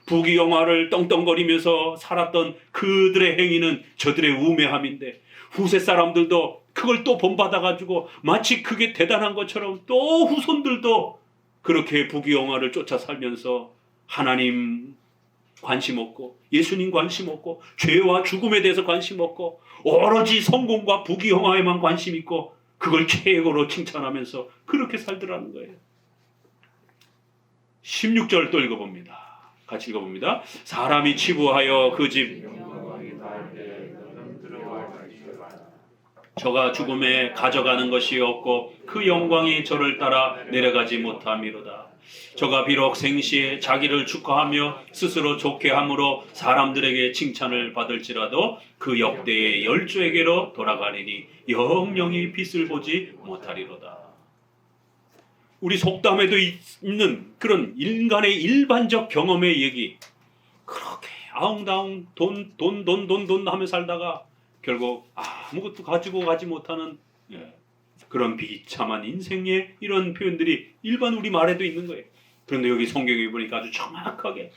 부귀영화를 떵떵거리면서 살았던 그들의 행위는 저들의 우매함인데 후세 사람들도 그걸 또 본받아가지고 마치 그게 대단한 것처럼 또 후손들도 그렇게 부귀영화를 쫓아 살면서 하나님 관심 없고 예수님 관심 없고 죄와 죽음에 대해서 관심 없고 오로지 성공과 부귀영화에만 관심 있고 그걸 최고로 칭찬하면서 그렇게 살더라는 거예요. 16절 또 읽어봅니다. 같이 읽어봅니다. 사람이 치부하여 그 집 저가 죽음에 가져가는 것이 없고 그 영광이 저를 따라 내려가지 못함이로다. 저가 비록 생시에 자기를 축하하며 스스로 좋게 함으로 사람들에게 칭찬을 받을지라도 그 역대의 열조에게로 돌아가리니 영영이 빛을 보지 못하리로다. 우리 속담에도 있는 그런 인간의 일반적 경험의 얘기. 그렇게 아웅다웅 돈 하며 살다가 결국 아무것도 가지고 가지 못하는 그런 비참한 인생의 이런 표현들이 일반 우리 말에도 있는 거예요. 그런데 여기 성경에 보니까 아주 정확하게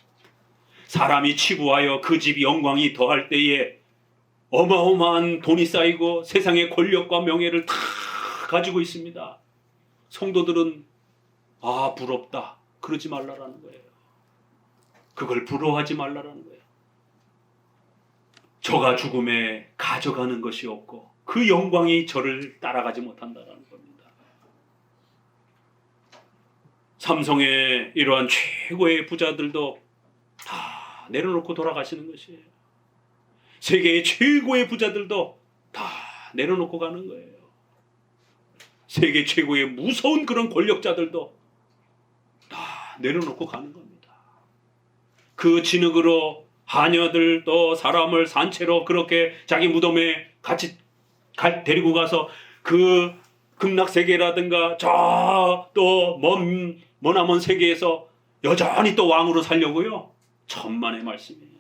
사람이 치부하여 그 집 영광이 더할 때에 어마어마한 돈이 쌓이고 세상의 권력과 명예를 다 가지고 있습니다. 성도들은 부럽다 그러지 말라라는 거예요. 그걸 부러워하지 말라라는 거예요. 저가 죽음에 가져가는 것이 없고 그 영광이 저를 따라가지 못한다라는 겁니다. 삼성의 이러한 최고의 부자들도 다 내려놓고 돌아가시는 것이에요. 세계의 최고의 부자들도 다 내려놓고 가는 거예요. 세계 최고의 무서운 그런 권력자들도 다 내려놓고 가는 겁니다. 그 진흙으로 하녀들 또 사람을 산채로 그렇게 자기 무덤에 같이 데리고 가서 그 극락세계라든가 저 또 머나먼 세계에서 여전히 또 왕으로 살려고요. 천만의 말씀이에요.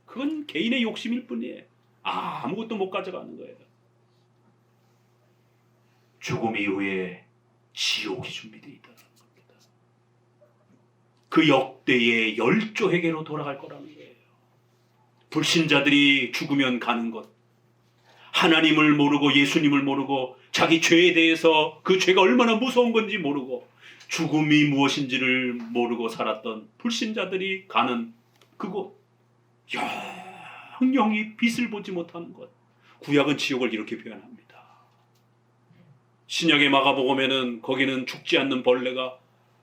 그건 개인의 욕심일 뿐이에요. 아무것도 못 가져가는 거예요. 죽음 이후에 지옥이 준비되어 있다는 겁니다. 그 역대의 열조에게로 돌아갈 거라는 거예요. 불신자들이 죽으면 가는 곳, 하나님을 모르고 예수님을 모르고 자기 죄에 대해서 그 죄가 얼마나 무서운 건지 모르고 죽음이 무엇인지를 모르고 살았던 불신자들이 가는 그곳, 영영이 빛을 보지 못하는 것. 구약은 지옥을 이렇게 표현합니다. 신약의 마가복음에는 거기는 죽지 않는 벌레가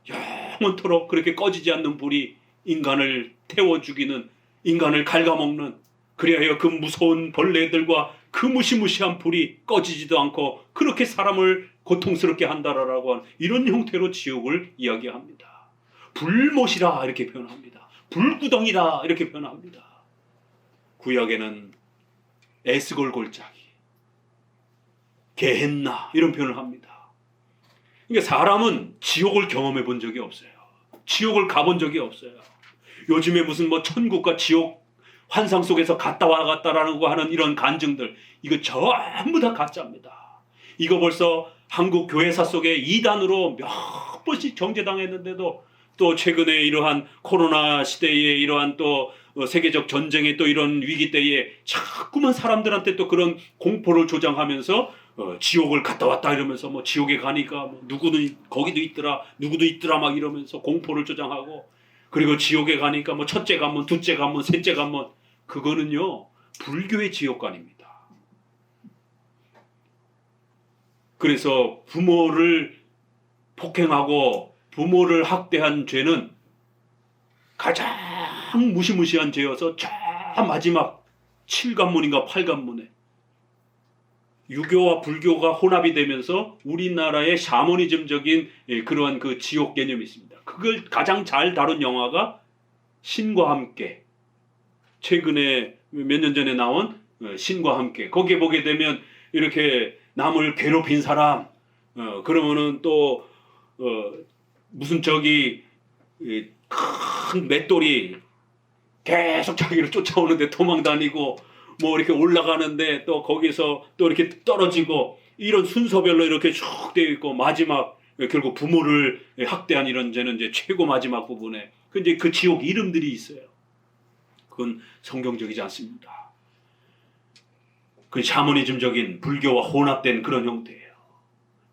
영원토록 그렇게 꺼지지 않는 불이 인간을 태워 죽이는, 인간을 갉아먹는, 그리하여 그 무서운 벌레들과 그 무시무시한 불이 꺼지지도 않고 그렇게 사람을 고통스럽게 한다라고 하는 이런 형태로 지옥을 이야기합니다. 불못이라 이렇게 표현합니다. 불구덩이라 이렇게 표현합니다. 구약에는 에스골 골짜기, 게헨나 이런 표현을 합니다. 그러니까 사람은 지옥을 경험해 본 적이 없어요. 지옥을 가본 적이 없어요. 요즘에 무슨 천국과 지옥 환상 속에서 갔다 와갔다라고 하는 이런 간증들, 이거 전부 다 가짜입니다. 이거 벌써 한국 교회사 속에 이단으로 몇 번씩 정죄당했는데도 또 최근에 이러한 코로나 시대에 이러한 또 세계적 전쟁의 또 이런 위기 때에 자꾸만 사람들한테 또 그런 공포를 조장하면서 지옥을 갔다 왔다 이러면서 지옥에 가니까 누구는 거기도 있더라, 누구도 있더라 막 이러면서 공포를 조장하고, 그리고 지옥에 가니까 첫째 관문, 둘째 관문, 셋째 관문, 그거는요 불교의 지옥관입니다. 그래서 부모를 폭행하고 부모를 학대한 죄는 가장 무시무시한 죄여서 저 마지막 7관문인가 8관문에 유교와 불교가 혼합이 되면서 우리나라의 샤머니즘적인 그러한 그 지옥 개념이 있습니다. 그걸 가장 잘 다룬 영화가 신과 함께, 최근에 몇 년 전에 나온 신과 함께, 거기에 보게 되면 이렇게 남을 괴롭힌 사람, 그러면은 또 무슨 큰 맷돌이 계속 자기를 쫓아오는데 도망다니고 이렇게 올라가는데 또 거기서 또 이렇게 떨어지고, 이런 순서별로 이렇게 쭉 되어 있고, 마지막 결국 부모를 학대한 이런 죄는 이제 최고 마지막 부분에 그 지옥 이름들이 있어요. 그건 성경적이지 않습니다. 그 샤머니즘적인 불교와 혼합된 그런 형태예요.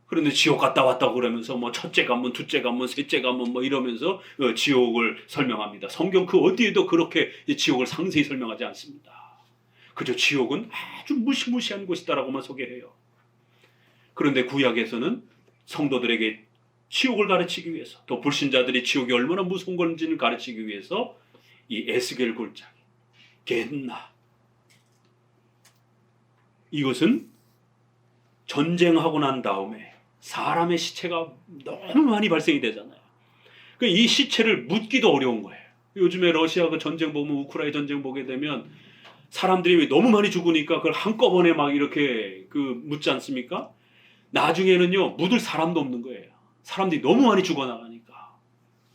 그런데 지옥 갔다 왔다고 그러면서 첫째 관문, 둘째 관문, 셋째 관문 이러면서 지옥을 설명합니다. 성경 그 어디에도 그렇게 지옥을 상세히 설명하지 않습니다. 그저 지옥은 아주 무시무시한 곳이다라고만 소개해요. 그런데 구약에서는 성도들에게 지옥을 가르치기 위해서, 또 불신자들이 지옥이 얼마나 무서운 건지를 가르치기 위해서 이 에스겔 골짜기, 게헨나, 이것은 전쟁하고 난 다음에 사람의 시체가 너무 많이 발생이 되잖아요. 이 시체를 묻기도 어려운 거예요. 요즘에 러시아 그 전쟁 보면, 우크라이나 전쟁 보게 되면 사람들이 너무 많이 죽으니까 그걸 한꺼번에 막 이렇게 묻지 않습니까? 나중에는요 묻을 사람도 없는 거예요. 사람들이 너무 많이 죽어나가니까.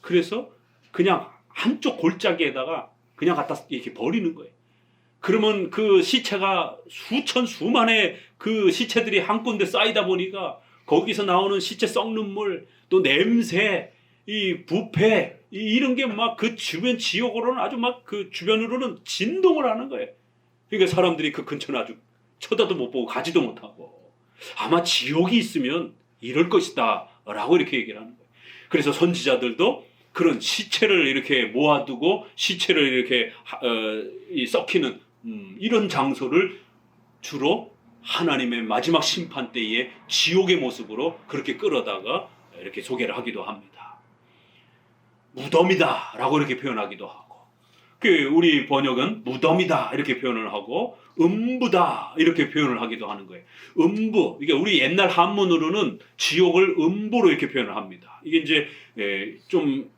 그래서 그냥 한쪽 골짜기에다가 그냥 갖다 이렇게 버리는 거예요. 그러면 그 시체가 수만의 그 시체들이 한 군데 쌓이다 보니까 거기서 나오는 시체 썩는 물, 또 냄새, 이 부패, 이런 게 막 그 주변 지역으로는 아주 막 그 주변으로는 진동을 하는 거예요. 그러니까 사람들이 그 근처는 아주 쳐다도 못 보고 가지도 못하고, 아마 지옥이 있으면 이럴 것이다 라고 이렇게 얘기를 하는 거예요. 그래서 선지자들도 그런 시체를 이렇게 모아두고 시체를 이렇게 썩히는 이런 장소를 주로 하나님의 마지막 심판 때의 지옥의 모습으로 그렇게 끌어다가 이렇게 소개를 하기도 합니다. 무덤이다 라고 이렇게 표현하기도 하고, 우리 번역은 무덤이다 이렇게 표현을 하고, 음부다 이렇게 표현을 하기도 하는 거예요. 음부, 이게 우리 옛날 한문으로는 지옥을 음부로 이렇게 표현을 합니다. 이게 이제 좀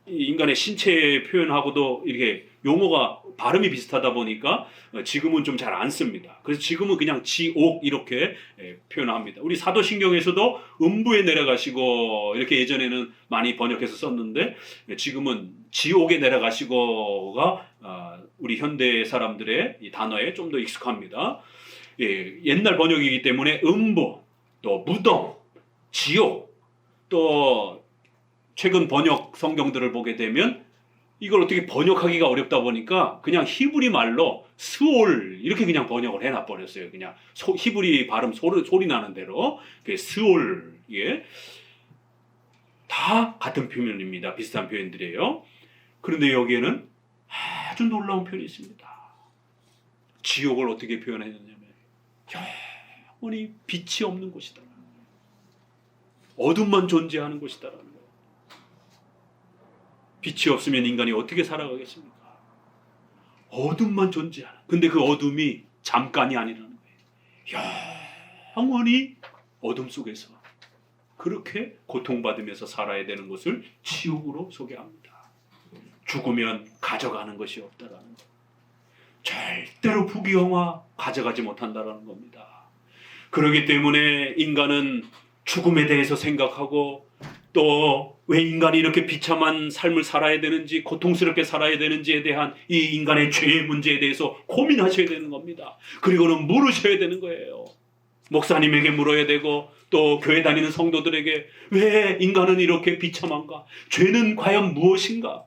인간의 신체 표현하고도 이렇게 용어가 발음이 비슷하다 보니까 지금은 좀 잘 안 씁니다. 그래서 지금은 그냥 지옥 이렇게 표현합니다. 우리 사도신경에서도 음부에 내려가시고 이렇게 예전에는 많이 번역해서 썼는데, 지금은 지옥에 내려가시고가 우리 현대 사람들의 이 단어에 좀 더 익숙합니다. 옛날 번역이기 때문에 음부, 또 무덤, 지옥, 또 최근 번역 성경들을 보게 되면 이걸 어떻게 번역하기가 어렵다 보니까 그냥 히브리 말로 스올 이렇게 그냥 번역을 해놔 버렸어요. 그냥 히브리 발음 소리 나는 대로 스올, 다 같은 표현입니다. 비슷한 표현들이에요. 그런데 여기에는 아주 놀라운 표현이 있습니다. 지옥을 어떻게 표현했냐면 영원히 빛이 없는 곳이다. 어둠만 존재하는 곳이다라는 거예요. 빛이 없으면 인간이 어떻게 살아가겠습니까? 어둠만 존재하는. 근데 그 어둠이 잠깐이 아니라는 거예요. 영원히 어둠 속에서 그렇게 고통받으면서 살아야 되는 것을 지옥으로 소개합니다. 죽으면 가져가는 것이 없다라는 거. 절대로 부귀영화 가져가지 못한다라는 겁니다. 그렇기 때문에 인간은 죽음에 대해서 생각하고, 또 왜 인간이 이렇게 비참한 삶을 살아야 되는지, 고통스럽게 살아야 되는지에 대한 이 인간의 죄의 문제에 대해서 고민하셔야 되는 겁니다. 그리고는 물으셔야 되는 거예요. 목사님에게 물어야 되고, 또 교회 다니는 성도들에게 왜 인간은 이렇게 비참한가? 죄는 과연 무엇인가?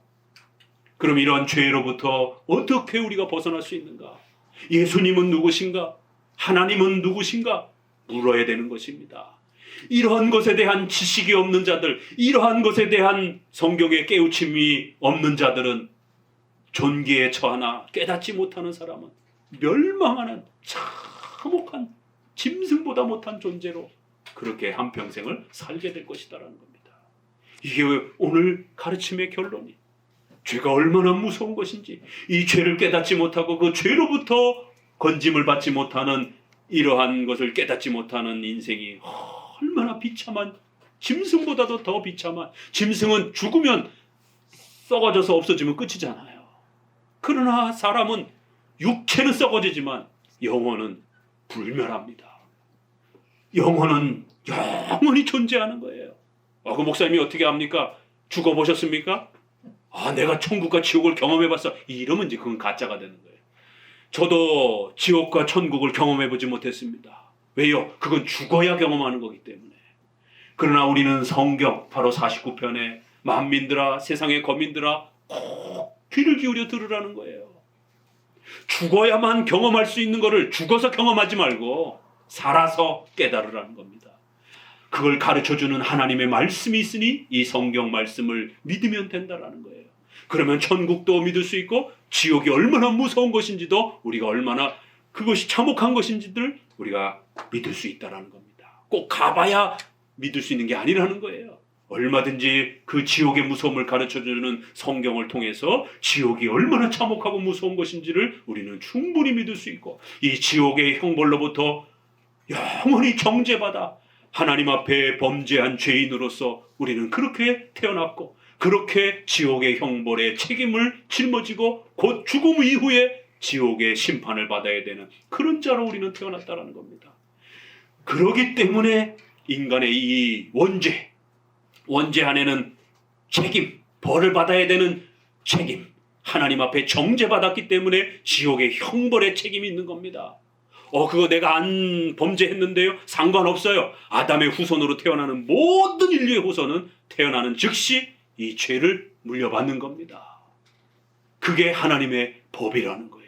그럼 이러한 죄로부터 어떻게 우리가 벗어날 수 있는가? 예수님은 누구신가? 하나님은 누구신가? 물어야 되는 것입니다. 이러한 것에 대한 지식이 없는 자들, 이러한 것에 대한 성경의 깨우침이 없는 자들은 존귀에 처하나 깨닫지 못하는 사람은 멸망하는 참혹한 짐승보다 못한 존재로 그렇게 한평생을 살게 될 것이다라는 겁니다. 이게 오늘 가르침의 결론이, 죄가 얼마나 무서운 것인지, 이 죄를 깨닫지 못하고 그 죄로부터 건짐을 받지 못하는 이러한 것을 깨닫지 못하는 인생이 얼마나 비참한, 짐승보다도 더 비참한. 짐승은 죽으면 썩어져서 없어지면 끝이잖아요. 그러나 사람은 육체는 썩어지지만 영혼은 불멸합니다. 영혼은 영원히 존재하는 거예요. 그 목사님이 어떻게 합니까? 죽어보셨습니까? 내가 천국과 지옥을 경험해봤어. 이러면 이제 그건 가짜가 되는 거예요. 저도 지옥과 천국을 경험해보지 못했습니다. 왜요? 그건 죽어야 경험하는 거기 때문에. 그러나 우리는 성경 바로 49편에 만민들아 세상의 거민들아 꼭 귀를 기울여 들으라는 거예요. 죽어야만 경험할 수 있는 거를 죽어서 경험하지 말고 살아서 깨달으라는 겁니다. 그걸 가르쳐주는 하나님의 말씀이 있으니 이 성경 말씀을 믿으면 된다라는 거예요. 그러면 천국도 믿을 수 있고 지옥이 얼마나 무서운 것인지도, 우리가 얼마나 그것이 참혹한 것인지를 우리가 믿을 수 있다라는 겁니다. 꼭 가봐야 믿을 수 있는 게 아니라는 거예요. 얼마든지 그 지옥의 무서움을 가르쳐주는 성경을 통해서 지옥이 얼마나 참혹하고 무서운 것인지를 우리는 충분히 믿을 수 있고, 이 지옥의 형벌로부터 영원히 정죄받아 하나님 앞에 범죄한 죄인으로서 우리는 그렇게 태어났고, 그렇게 지옥의 형벌의 책임을 짊어지고 곧 죽음 이후에 지옥의 심판을 받아야 되는 그런 자로 우리는 태어났다는 겁니다. 그렇기 때문에 인간의 이 원죄 안에는 책임, 벌을 받아야 되는 책임, 하나님 앞에 정죄받았기 때문에 지옥의 형벌의 책임이 있는 겁니다. 그거 내가 안 범죄했는데요? 상관없어요. 아담의 후손으로 태어나는 모든 인류의 후손은 태어나는 즉시 이 죄를 물려받는 겁니다. 그게 하나님의 법이라는 거예요.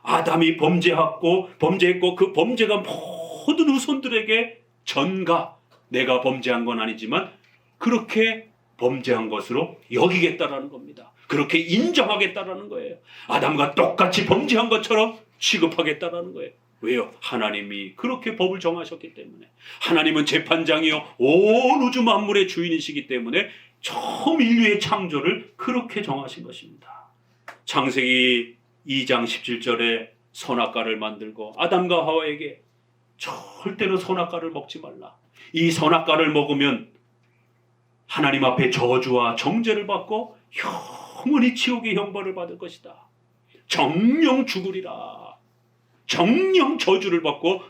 아담이 범죄했고 그 범죄가 모든 후손들에게 전가, 내가 범죄한 건 아니지만 그렇게 범죄한 것으로 여기겠다라는 겁니다. 그렇게 인정하겠다라는 거예요. 아담과 똑같이 범죄한 것처럼 취급하겠다라는 거예요. 왜요? 하나님이 그렇게 법을 정하셨기 때문에. 하나님은 재판장이요 온 우주 만물의 주인이시기 때문에 처음 인류의 창조를 그렇게 정하신 것입니다. 창세기 2장 17절에 선악과를 만들고 아담과 하와에게 절대로 선악과를 먹지 말라. 이 선악과를 먹으면 하나님 앞에 저주와 정죄를 받고 영원히 지옥의 형벌을 받을 것이다. 정령 죽으리라. 정령 저주를 받고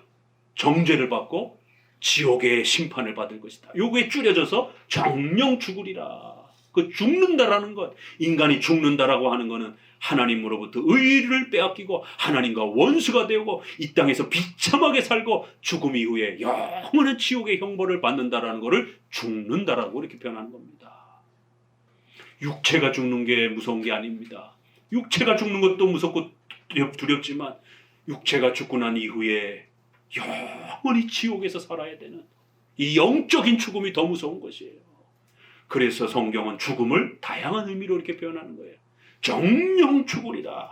정죄를 받고 지옥의 심판을 받을 것이다. 요거에 줄여져서 정령 죽으리라. 그 죽는다라는 것, 인간이 죽는다라고 하는 것은 하나님으로부터 의를 빼앗기고 하나님과 원수가 되고 이 땅에서 비참하게 살고 죽음 이후에 영원한 지옥의 형벌을 받는다라는 것을 죽는다라고 이렇게 표현하는 겁니다. 육체가 죽는 게 무서운 게 아닙니다. 육체가 죽는 것도 무섭고 두렵지만 육체가 죽고 난 이후에 영원히 지옥에서 살아야 되는 이 영적인 죽음이 더 무서운 것이에요. 그래서 성경은 죽음을 다양한 의미로 이렇게 표현하는 거예요. 정령 죽으리라.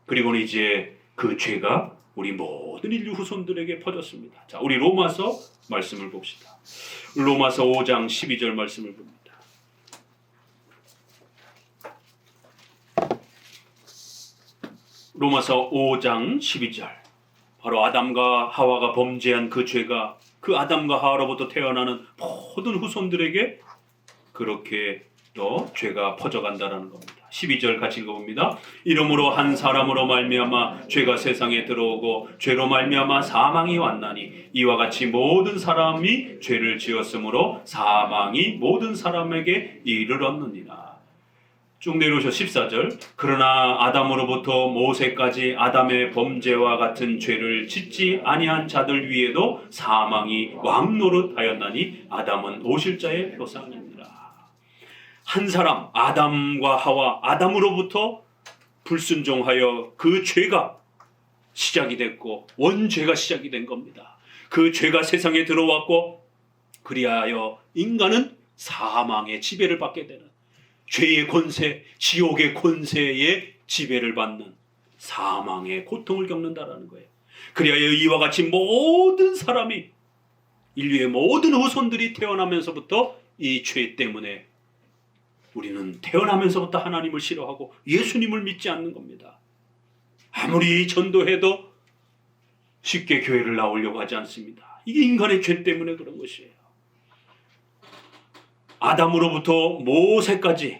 그리고는 이제 그 죄가 우리 모든 인류 후손들에게 퍼졌습니다. 자, 우리 로마서 말씀을 봅시다. 로마서 5장 12절 말씀을 봅니다. 로마서 5장 12절. 바로 아담과 하와가 범죄한 그 죄가 그 아담과 하와로부터 태어나는 모든 후손들에게 그렇게 또 죄가 퍼져간다라는 겁니다. 12절 같이 읽어봅니다. 이러므로 한 사람으로 말미암아 죄가 세상에 들어오고 죄로 말미암아 사망이 왔나니 이와 같이 모든 사람이 죄를 지었으므로 사망이 모든 사람에게 이르렀느니라. 쭉 내려오셔 14절. 그러나 아담으로부터 모세까지 아담의 범죄와 같은 죄를 짓지 아니한 자들 위에도 사망이 왕노릇하였나니 아담은 오실자의 표상이니라. 한 사람 아담과 하와, 아담으로부터 불순종하여 그 죄가 시작이 됐고 원죄가 시작이 된 겁니다. 그 죄가 세상에 들어왔고 그리하여 인간은 사망의 지배를 받게 되는, 죄의 권세, 지옥의 권세의 지배를 받는 사망의 고통을 겪는다라는 거예요. 그리하여 이와 같이 모든 사람이, 인류의 모든 후손들이 태어나면서부터 이 죄 때문에 우리는 태어나면서부터 하나님을 싫어하고 예수님을 믿지 않는 겁니다. 아무리 전도해도 쉽게 교회를 나오려고 하지 않습니다. 이게 인간의 죄 때문에 그런 것이에요. 아담으로부터 모세까지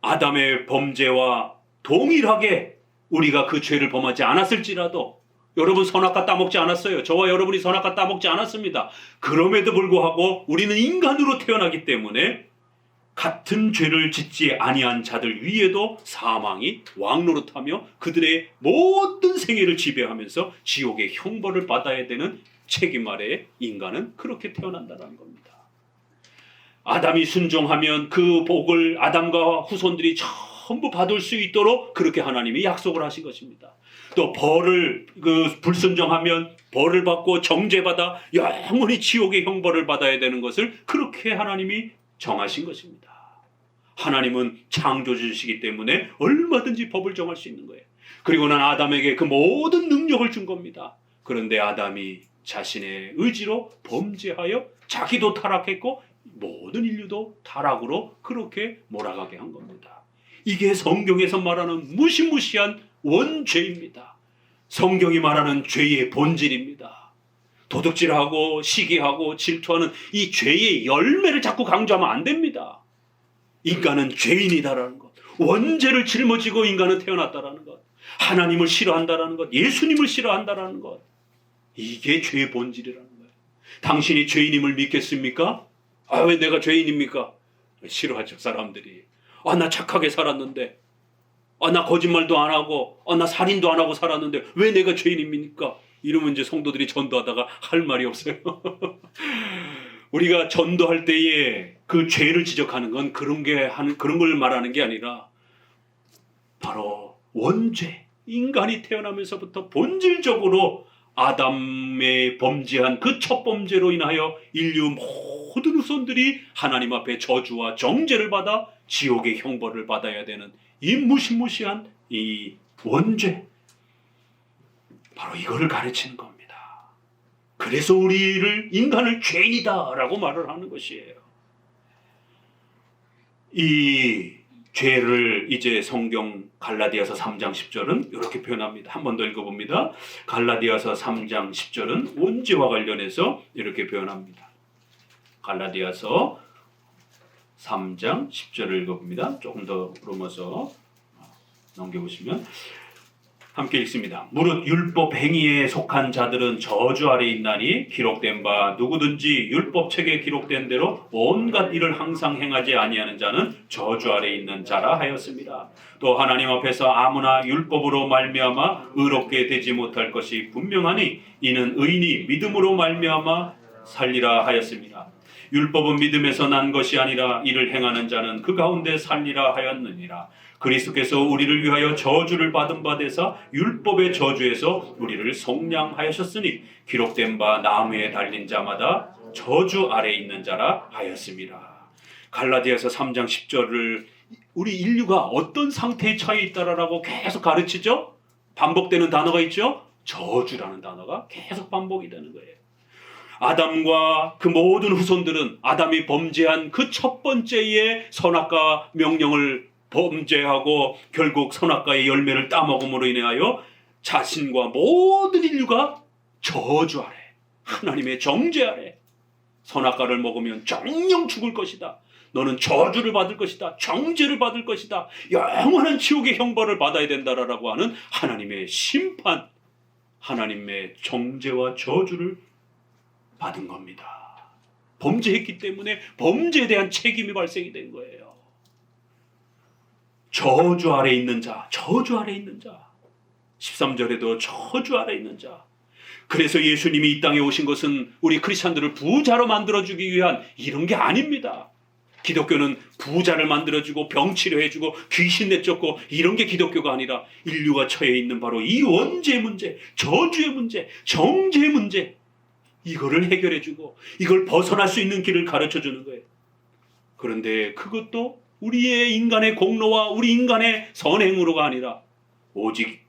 아담의 범죄와 동일하게 우리가 그 죄를 범하지 않았을지라도, 여러분 선악과 따먹지 않았어요. 저와 여러분이 선악과 따먹지 않았습니다. 그럼에도 불구하고 우리는 인간으로 태어나기 때문에 같은 죄를 짓지 아니한 자들 위에도 사망이 왕노릇하며 그들의 모든 생애를 지배하면서 지옥의 형벌을 받아야 되는 책임 아래에 인간은 그렇게 태어난다는 겁니다. 아담이 순종하면 그 복을 아담과 후손들이 전부 받을 수 있도록 그렇게 하나님이 약속을 하신 것입니다. 또 벌을, 불순종하면 벌을 받고 정죄받아 영원히 지옥의 형벌을 받아야 되는 것을 그렇게 하나님이 정하신 것입니다. 하나님은 창조주시기 때문에 얼마든지 법을 정할 수 있는 거예요. 그리고는 아담에게 그 모든 능력을 준 겁니다. 그런데 아담이 자신의 의지로 범죄하여 자기도 타락했고 모든 인류도 타락으로 그렇게 몰아가게 한 겁니다. 이게 성경에서 말하는 무시무시한 원죄입니다. 성경이 말하는 죄의 본질입니다. 도둑질하고 시기하고 질투하는 이 죄의 열매를 자꾸 강조하면 안 됩니다. 인간은 죄인이다라는 것, 원죄를 짊어지고 인간은 태어났다라는 것, 하나님을 싫어한다라는 것, 예수님을 싫어한다라는 것, 이게 죄의 본질이라는 거예요. 당신이 죄인임을 믿겠습니까? 왜 내가 죄인입니까? 싫어하죠, 사람들이. 나 착하게 살았는데, 나 거짓말도 안 하고, 나 살인도 안 하고 살았는데 왜 내가 죄인입니까? 이러면 이제 성도들이 전도하다가 할 말이 없어요. 우리가 전도할 때에 그 죄를 지적하는 건 그런 걸 말하는 게 아니라 바로 원죄, 인간이 태어나면서부터 본질적으로 아담의 범죄한 그 첫 범죄로 인하여 인류 모든 후손들이 하나님 앞에 저주와 정죄를 받아 지옥의 형벌을 받아야 되는 이 무시무시한 이 원죄, 바로 이거를 가르치는 겁니다. 그래서 인간을 죄인이다라고 말을 하는 것이에요. 이 죄를 이제 성경 갈라디아서 3장 10절은 이렇게 표현합니다. 한 번 더 읽어봅니다. 갈라디아서 3장 10절은 원죄와 관련해서 이렇게 표현합니다. 갈라디아서 3장 10절을 읽어봅니다. 조금 더 넘어서 넘겨보시면 함께 읽습니다. 무릇 율법 행위에 속한 자들은 저주 아래 있나니 기록된 바 누구든지 율법책에 기록된 대로 온갖 일을 항상 행하지 아니하는 자는 저주 아래 있는 자라 하였습니다. 또 하나님 앞에서 아무나 율법으로 말미암아 의롭게 되지 못할 것이 분명하니 이는 의인이 믿음으로 말미암아 살리라 하였습니다. 율법은 믿음에서 난 것이 아니라 이를 행하는 자는 그 가운데 살리라 하였느니라. 그리스도께서 우리를 위하여 저주를 받은 바 되사 율법의 저주에서 우리를 속량하셨으니 기록된 바 나무에 달린 자마다 저주 아래 있는 자라 하였습니다. 갈라디아서 3장 10절을 우리 인류가 어떤 상태에 처해 있다라고 계속 가르치죠? 반복되는 단어가 있죠? 저주라는 단어가 계속 반복이 되는 거예요. 아담과 그 모든 후손들은 아담이 범죄한 그 첫 번째의 선악과 명령을 범죄하고 결국 선악과의 열매를 따먹음으로 인하여 자신과 모든 인류가 저주 아래, 하나님의 정죄 아래, 선악과를 먹으면 정령 죽을 것이다, 너는 저주를 받을 것이다, 정죄를 받을 것이다, 영원한 지옥의 형벌을 받아야 된다라고 하는 하나님의 심판, 하나님의 정죄와 저주를 받은 겁니다. 범죄했기 때문에 범죄에 대한 책임이 발생이 된 거예요. 저주 아래 있는 자, 저주 아래 있는 자. 13절에도 저주 아래 있는 자. 그래서 예수님이 이 땅에 오신 것은 우리 크리스찬들을 부자로 만들어주기 위한 이런 게 아닙니다. 기독교는 부자를 만들어주고 병치료해주고 귀신 내쫓고 이런 게 기독교가 아니라 인류가 처해 있는 바로 이 원죄의 문제, 저주의 문제, 정죄의 문제, 이거를 해결해주고 이걸 벗어날 수 있는 길을 가르쳐주는 거예요. 그런데 그것도 우리의 인간의 공로와 우리 인간의 선행으로가 아니라 오직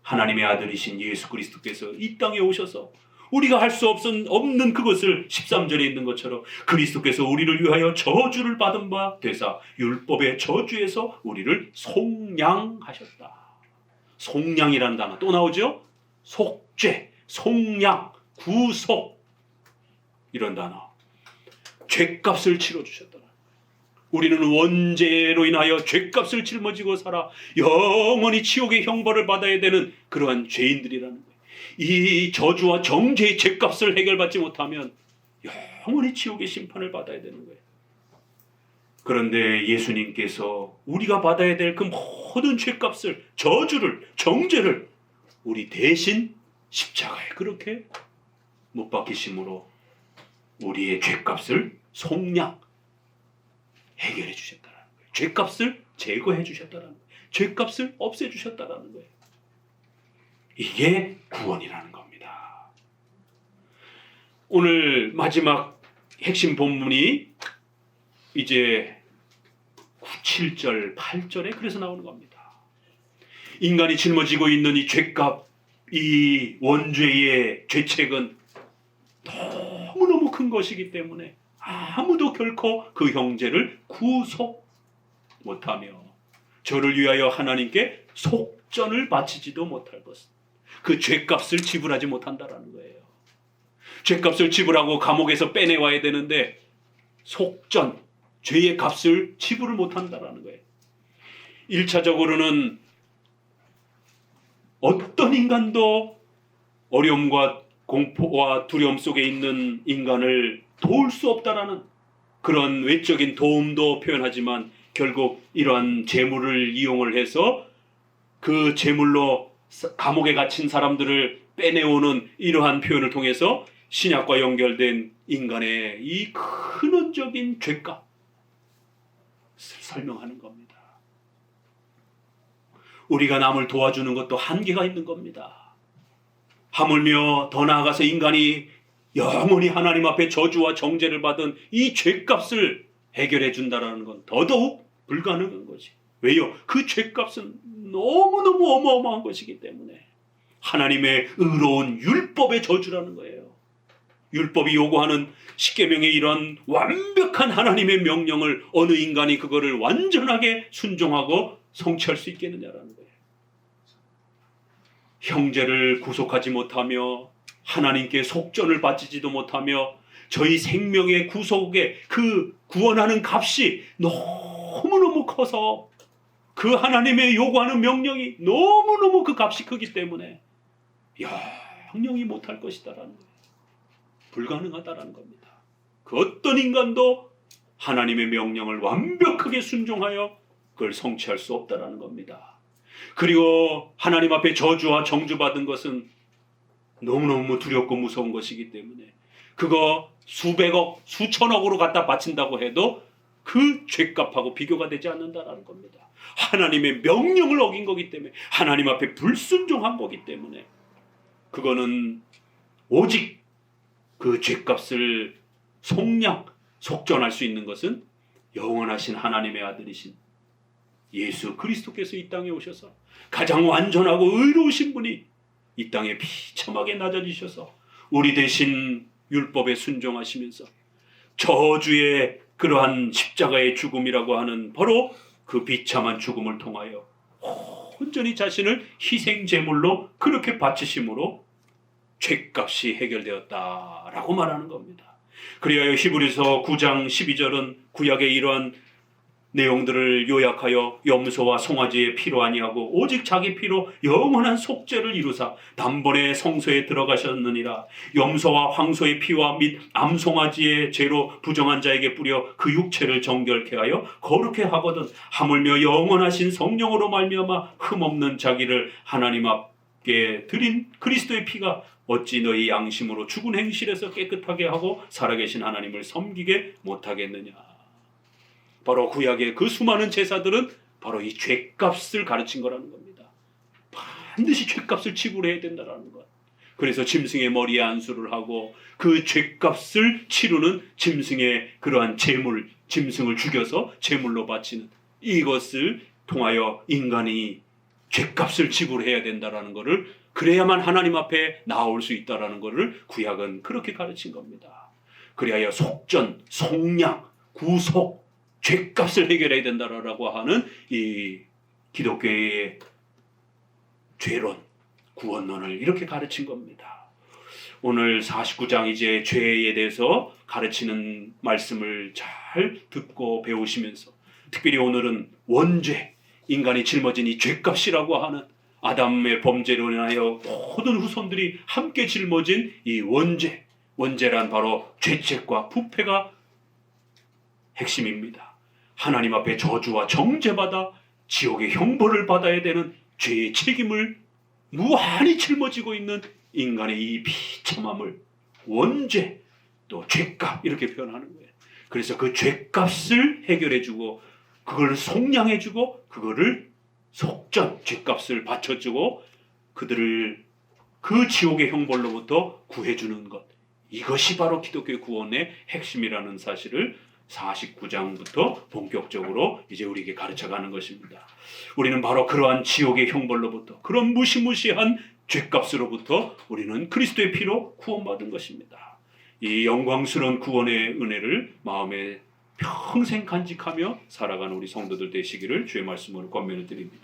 하나님의 아들이신 예수 그리스도께서 이 땅에 오셔서 우리가 할 수 없는 그것을 13절에 있는 것처럼 그리스도께서 우리를 위하여 저주를 받은 바 되사 율법의 저주에서 우리를 속량하셨다. 속량이라는 단어 또 나오죠? 속죄, 속량, 구속, 이런 단어. 죄값을 치러주셨다. 우리는 원죄로 인하여 죄값을 짊어지고 살아 영원히 지옥의 형벌을 받아야 되는 그러한 죄인들이라는 거예요. 이 저주와 정죄의 죄값을 해결받지 못하면 영원히 지옥의 심판을 받아야 되는 거예요. 그런데 예수님께서 우리가 받아야 될 그 모든 죄값을, 저주를, 정죄를 우리 대신 십자가에 그렇게 못 박히심으로 우리의 죄값을 속량, 해결해 주셨다는 거예요. 죄값을 제거해 주셨다는 거예요. 죄값을 없애 주셨다는 거예요. 이게 구원이라는 겁니다. 오늘 마지막 핵심 본문이 이제 7절, 8절에 그래서 나오는 겁니다. 인간이 짊어지고 있는 이 죄값, 이 원죄의 죄책은 너무너무 큰 것이기 때문에 아무도 결코 그 형제를 구속 못하며 저를 위하여 하나님께 속전을 바치지도 못할 것, 그 죄값을 지불하지 못한다라는 거예요. 죄값을 지불하고 감옥에서 빼내와야 되는데 속전, 죄의 값을 지불을 못한다라는 거예요. 1차적으로는 어떤 인간도 어려움과 공포와 두려움 속에 있는 인간을 도울 수 없다라는 그런 외적인 도움도 표현하지만 결국 이러한 재물을 이용을 해서 그 재물로 감옥에 갇힌 사람들을 빼내오는 이러한 표현을 통해서 신약과 연결된 인간의 이 근원적인 죄값을 설명하는 겁니다. 우리가 남을 도와주는 것도 한계가 있는 겁니다. 하물며 더 나아가서 인간이 영원히 하나님 앞에 저주와 정죄를 받은 이 죄값을 해결해 준다는 건 더더욱 불가능한 것이. 왜요? 그 죄값은 너무너무 어마어마한 것이기 때문에. 하나님의 의로운 율법의 저주라는 거예요. 율법이 요구하는 십계명의 이런 완벽한 하나님의 명령을 어느 인간이 그거를 완전하게 순종하고 성취할 수 있겠느냐라는 거예요. 형제를 구속하지 못하며 하나님께 속전을 바치지도 못하며 저희 생명의 구속에 그 구원하는 값이 너무너무 커서 그 하나님의 요구하는 명령이 너무너무 그 값이 크기 때문에 영영이 못할 것이다라는 거예요. 불가능하다라는 겁니다. 그 어떤 인간도 하나님의 명령을 완벽하게 순종하여 그걸 성취할 수 없다라는 겁니다. 그리고 하나님 앞에 저주와 정죄받은 것은 너무너무 두렵고 무서운 것이기 때문에 그거 수백억, 수천억으로 갖다 바친다고 해도 그 죄값하고 비교가 되지 않는다라는 겁니다. 하나님의 명령을 어긴 거기 때문에, 하나님 앞에 불순종한 거기 때문에 그거는 오직 그 죄값을 속전할 수 있는 것은 영원하신 하나님의 아들이신 예수 그리스도께서 이 땅에 오셔서 가장 완전하고 의로우신 분이 이 땅에 비참하게 낮아지셔서 우리 대신 율법에 순종하시면서 저주의 그러한 십자가의 죽음이라고 하는 바로 그 비참한 죽음을 통하여 온전히 자신을 희생제물로 그렇게 바치심으로 죄값이 해결되었다라고 말하는 겁니다. 그리하여 히브리서 9장 12절은 구약의 이러한 내용들을 요약하여 염소와 송아지의 피로 아니하고 오직 자기 피로 영원한 속죄를 이루사 단번에 성소에 들어가셨느니라. 염소와 황소의 피와 및 암송아지의 죄로 부정한 자에게 뿌려 그 육체를 정결케 하여 거룩해 하거든 하물며 영원하신 성령으로 말미암아 흠없는 자기를 하나님 앞에 드린 그리스도의 피가 어찌 너희 양심으로 죽은 행실에서 깨끗하게 하고 살아계신 하나님을 섬기게 못하겠느냐. 바로 구약의 그 수많은 제사들은 바로 이 죄값을 가르친 거라는 겁니다. 반드시 죄값을 지불해야 된다는 것. 그래서 짐승의 머리에 안수를 하고 그 죄값을 치르는 짐승의 그러한 제물, 짐승을 죽여서 제물로 바치는 이것을 통하여 인간이 죄값을 지불해야 된다는 것을, 그래야만 하나님 앞에 나올 수 있다는 것을 구약은 그렇게 가르친 겁니다. 그래야 속전, 속량, 구속, 죄값을 해결해야 된다라고 하는 이 기독교의 죄론, 구원론을 이렇게 가르친 겁니다. 오늘 49장 이제 죄에 대해서 가르치는 말씀을 잘 듣고 배우시면서 특별히 오늘은 원죄, 인간이 짊어진 이 죄값이라고 하는 아담의 범죄로 인하여 모든 후손들이 함께 짊어진 이 원죄, 원죄란 바로 죄책과 부패가 핵심입니다. 하나님 앞에 저주와 정죄받아 지옥의 형벌을 받아야 되는 죄의 책임을 무한히 짊어지고 있는 인간의 이 비참함을 원죄 또 죄값 이렇게 표현하는 거예요. 그래서 그 죄값을 해결해주고 그걸 속량해주고 그거를 속전 죄값을 바쳐주고 그들을 그 지옥의 형벌로부터 구해주는 것, 이것이 바로 기독교의 구원의 핵심이라는 사실을 49장부터 본격적으로 이제 우리에게 가르쳐가는 것입니다. 우리는 바로 그러한 지옥의 형벌로부터, 그런 무시무시한 죄값으로부터 우리는 그리스도의 피로 구원받은 것입니다. 이 영광스러운 구원의 은혜를 마음에 평생 간직하며 살아가는 우리 성도들 되시기를 주의 말씀으로 권면을 드립니다.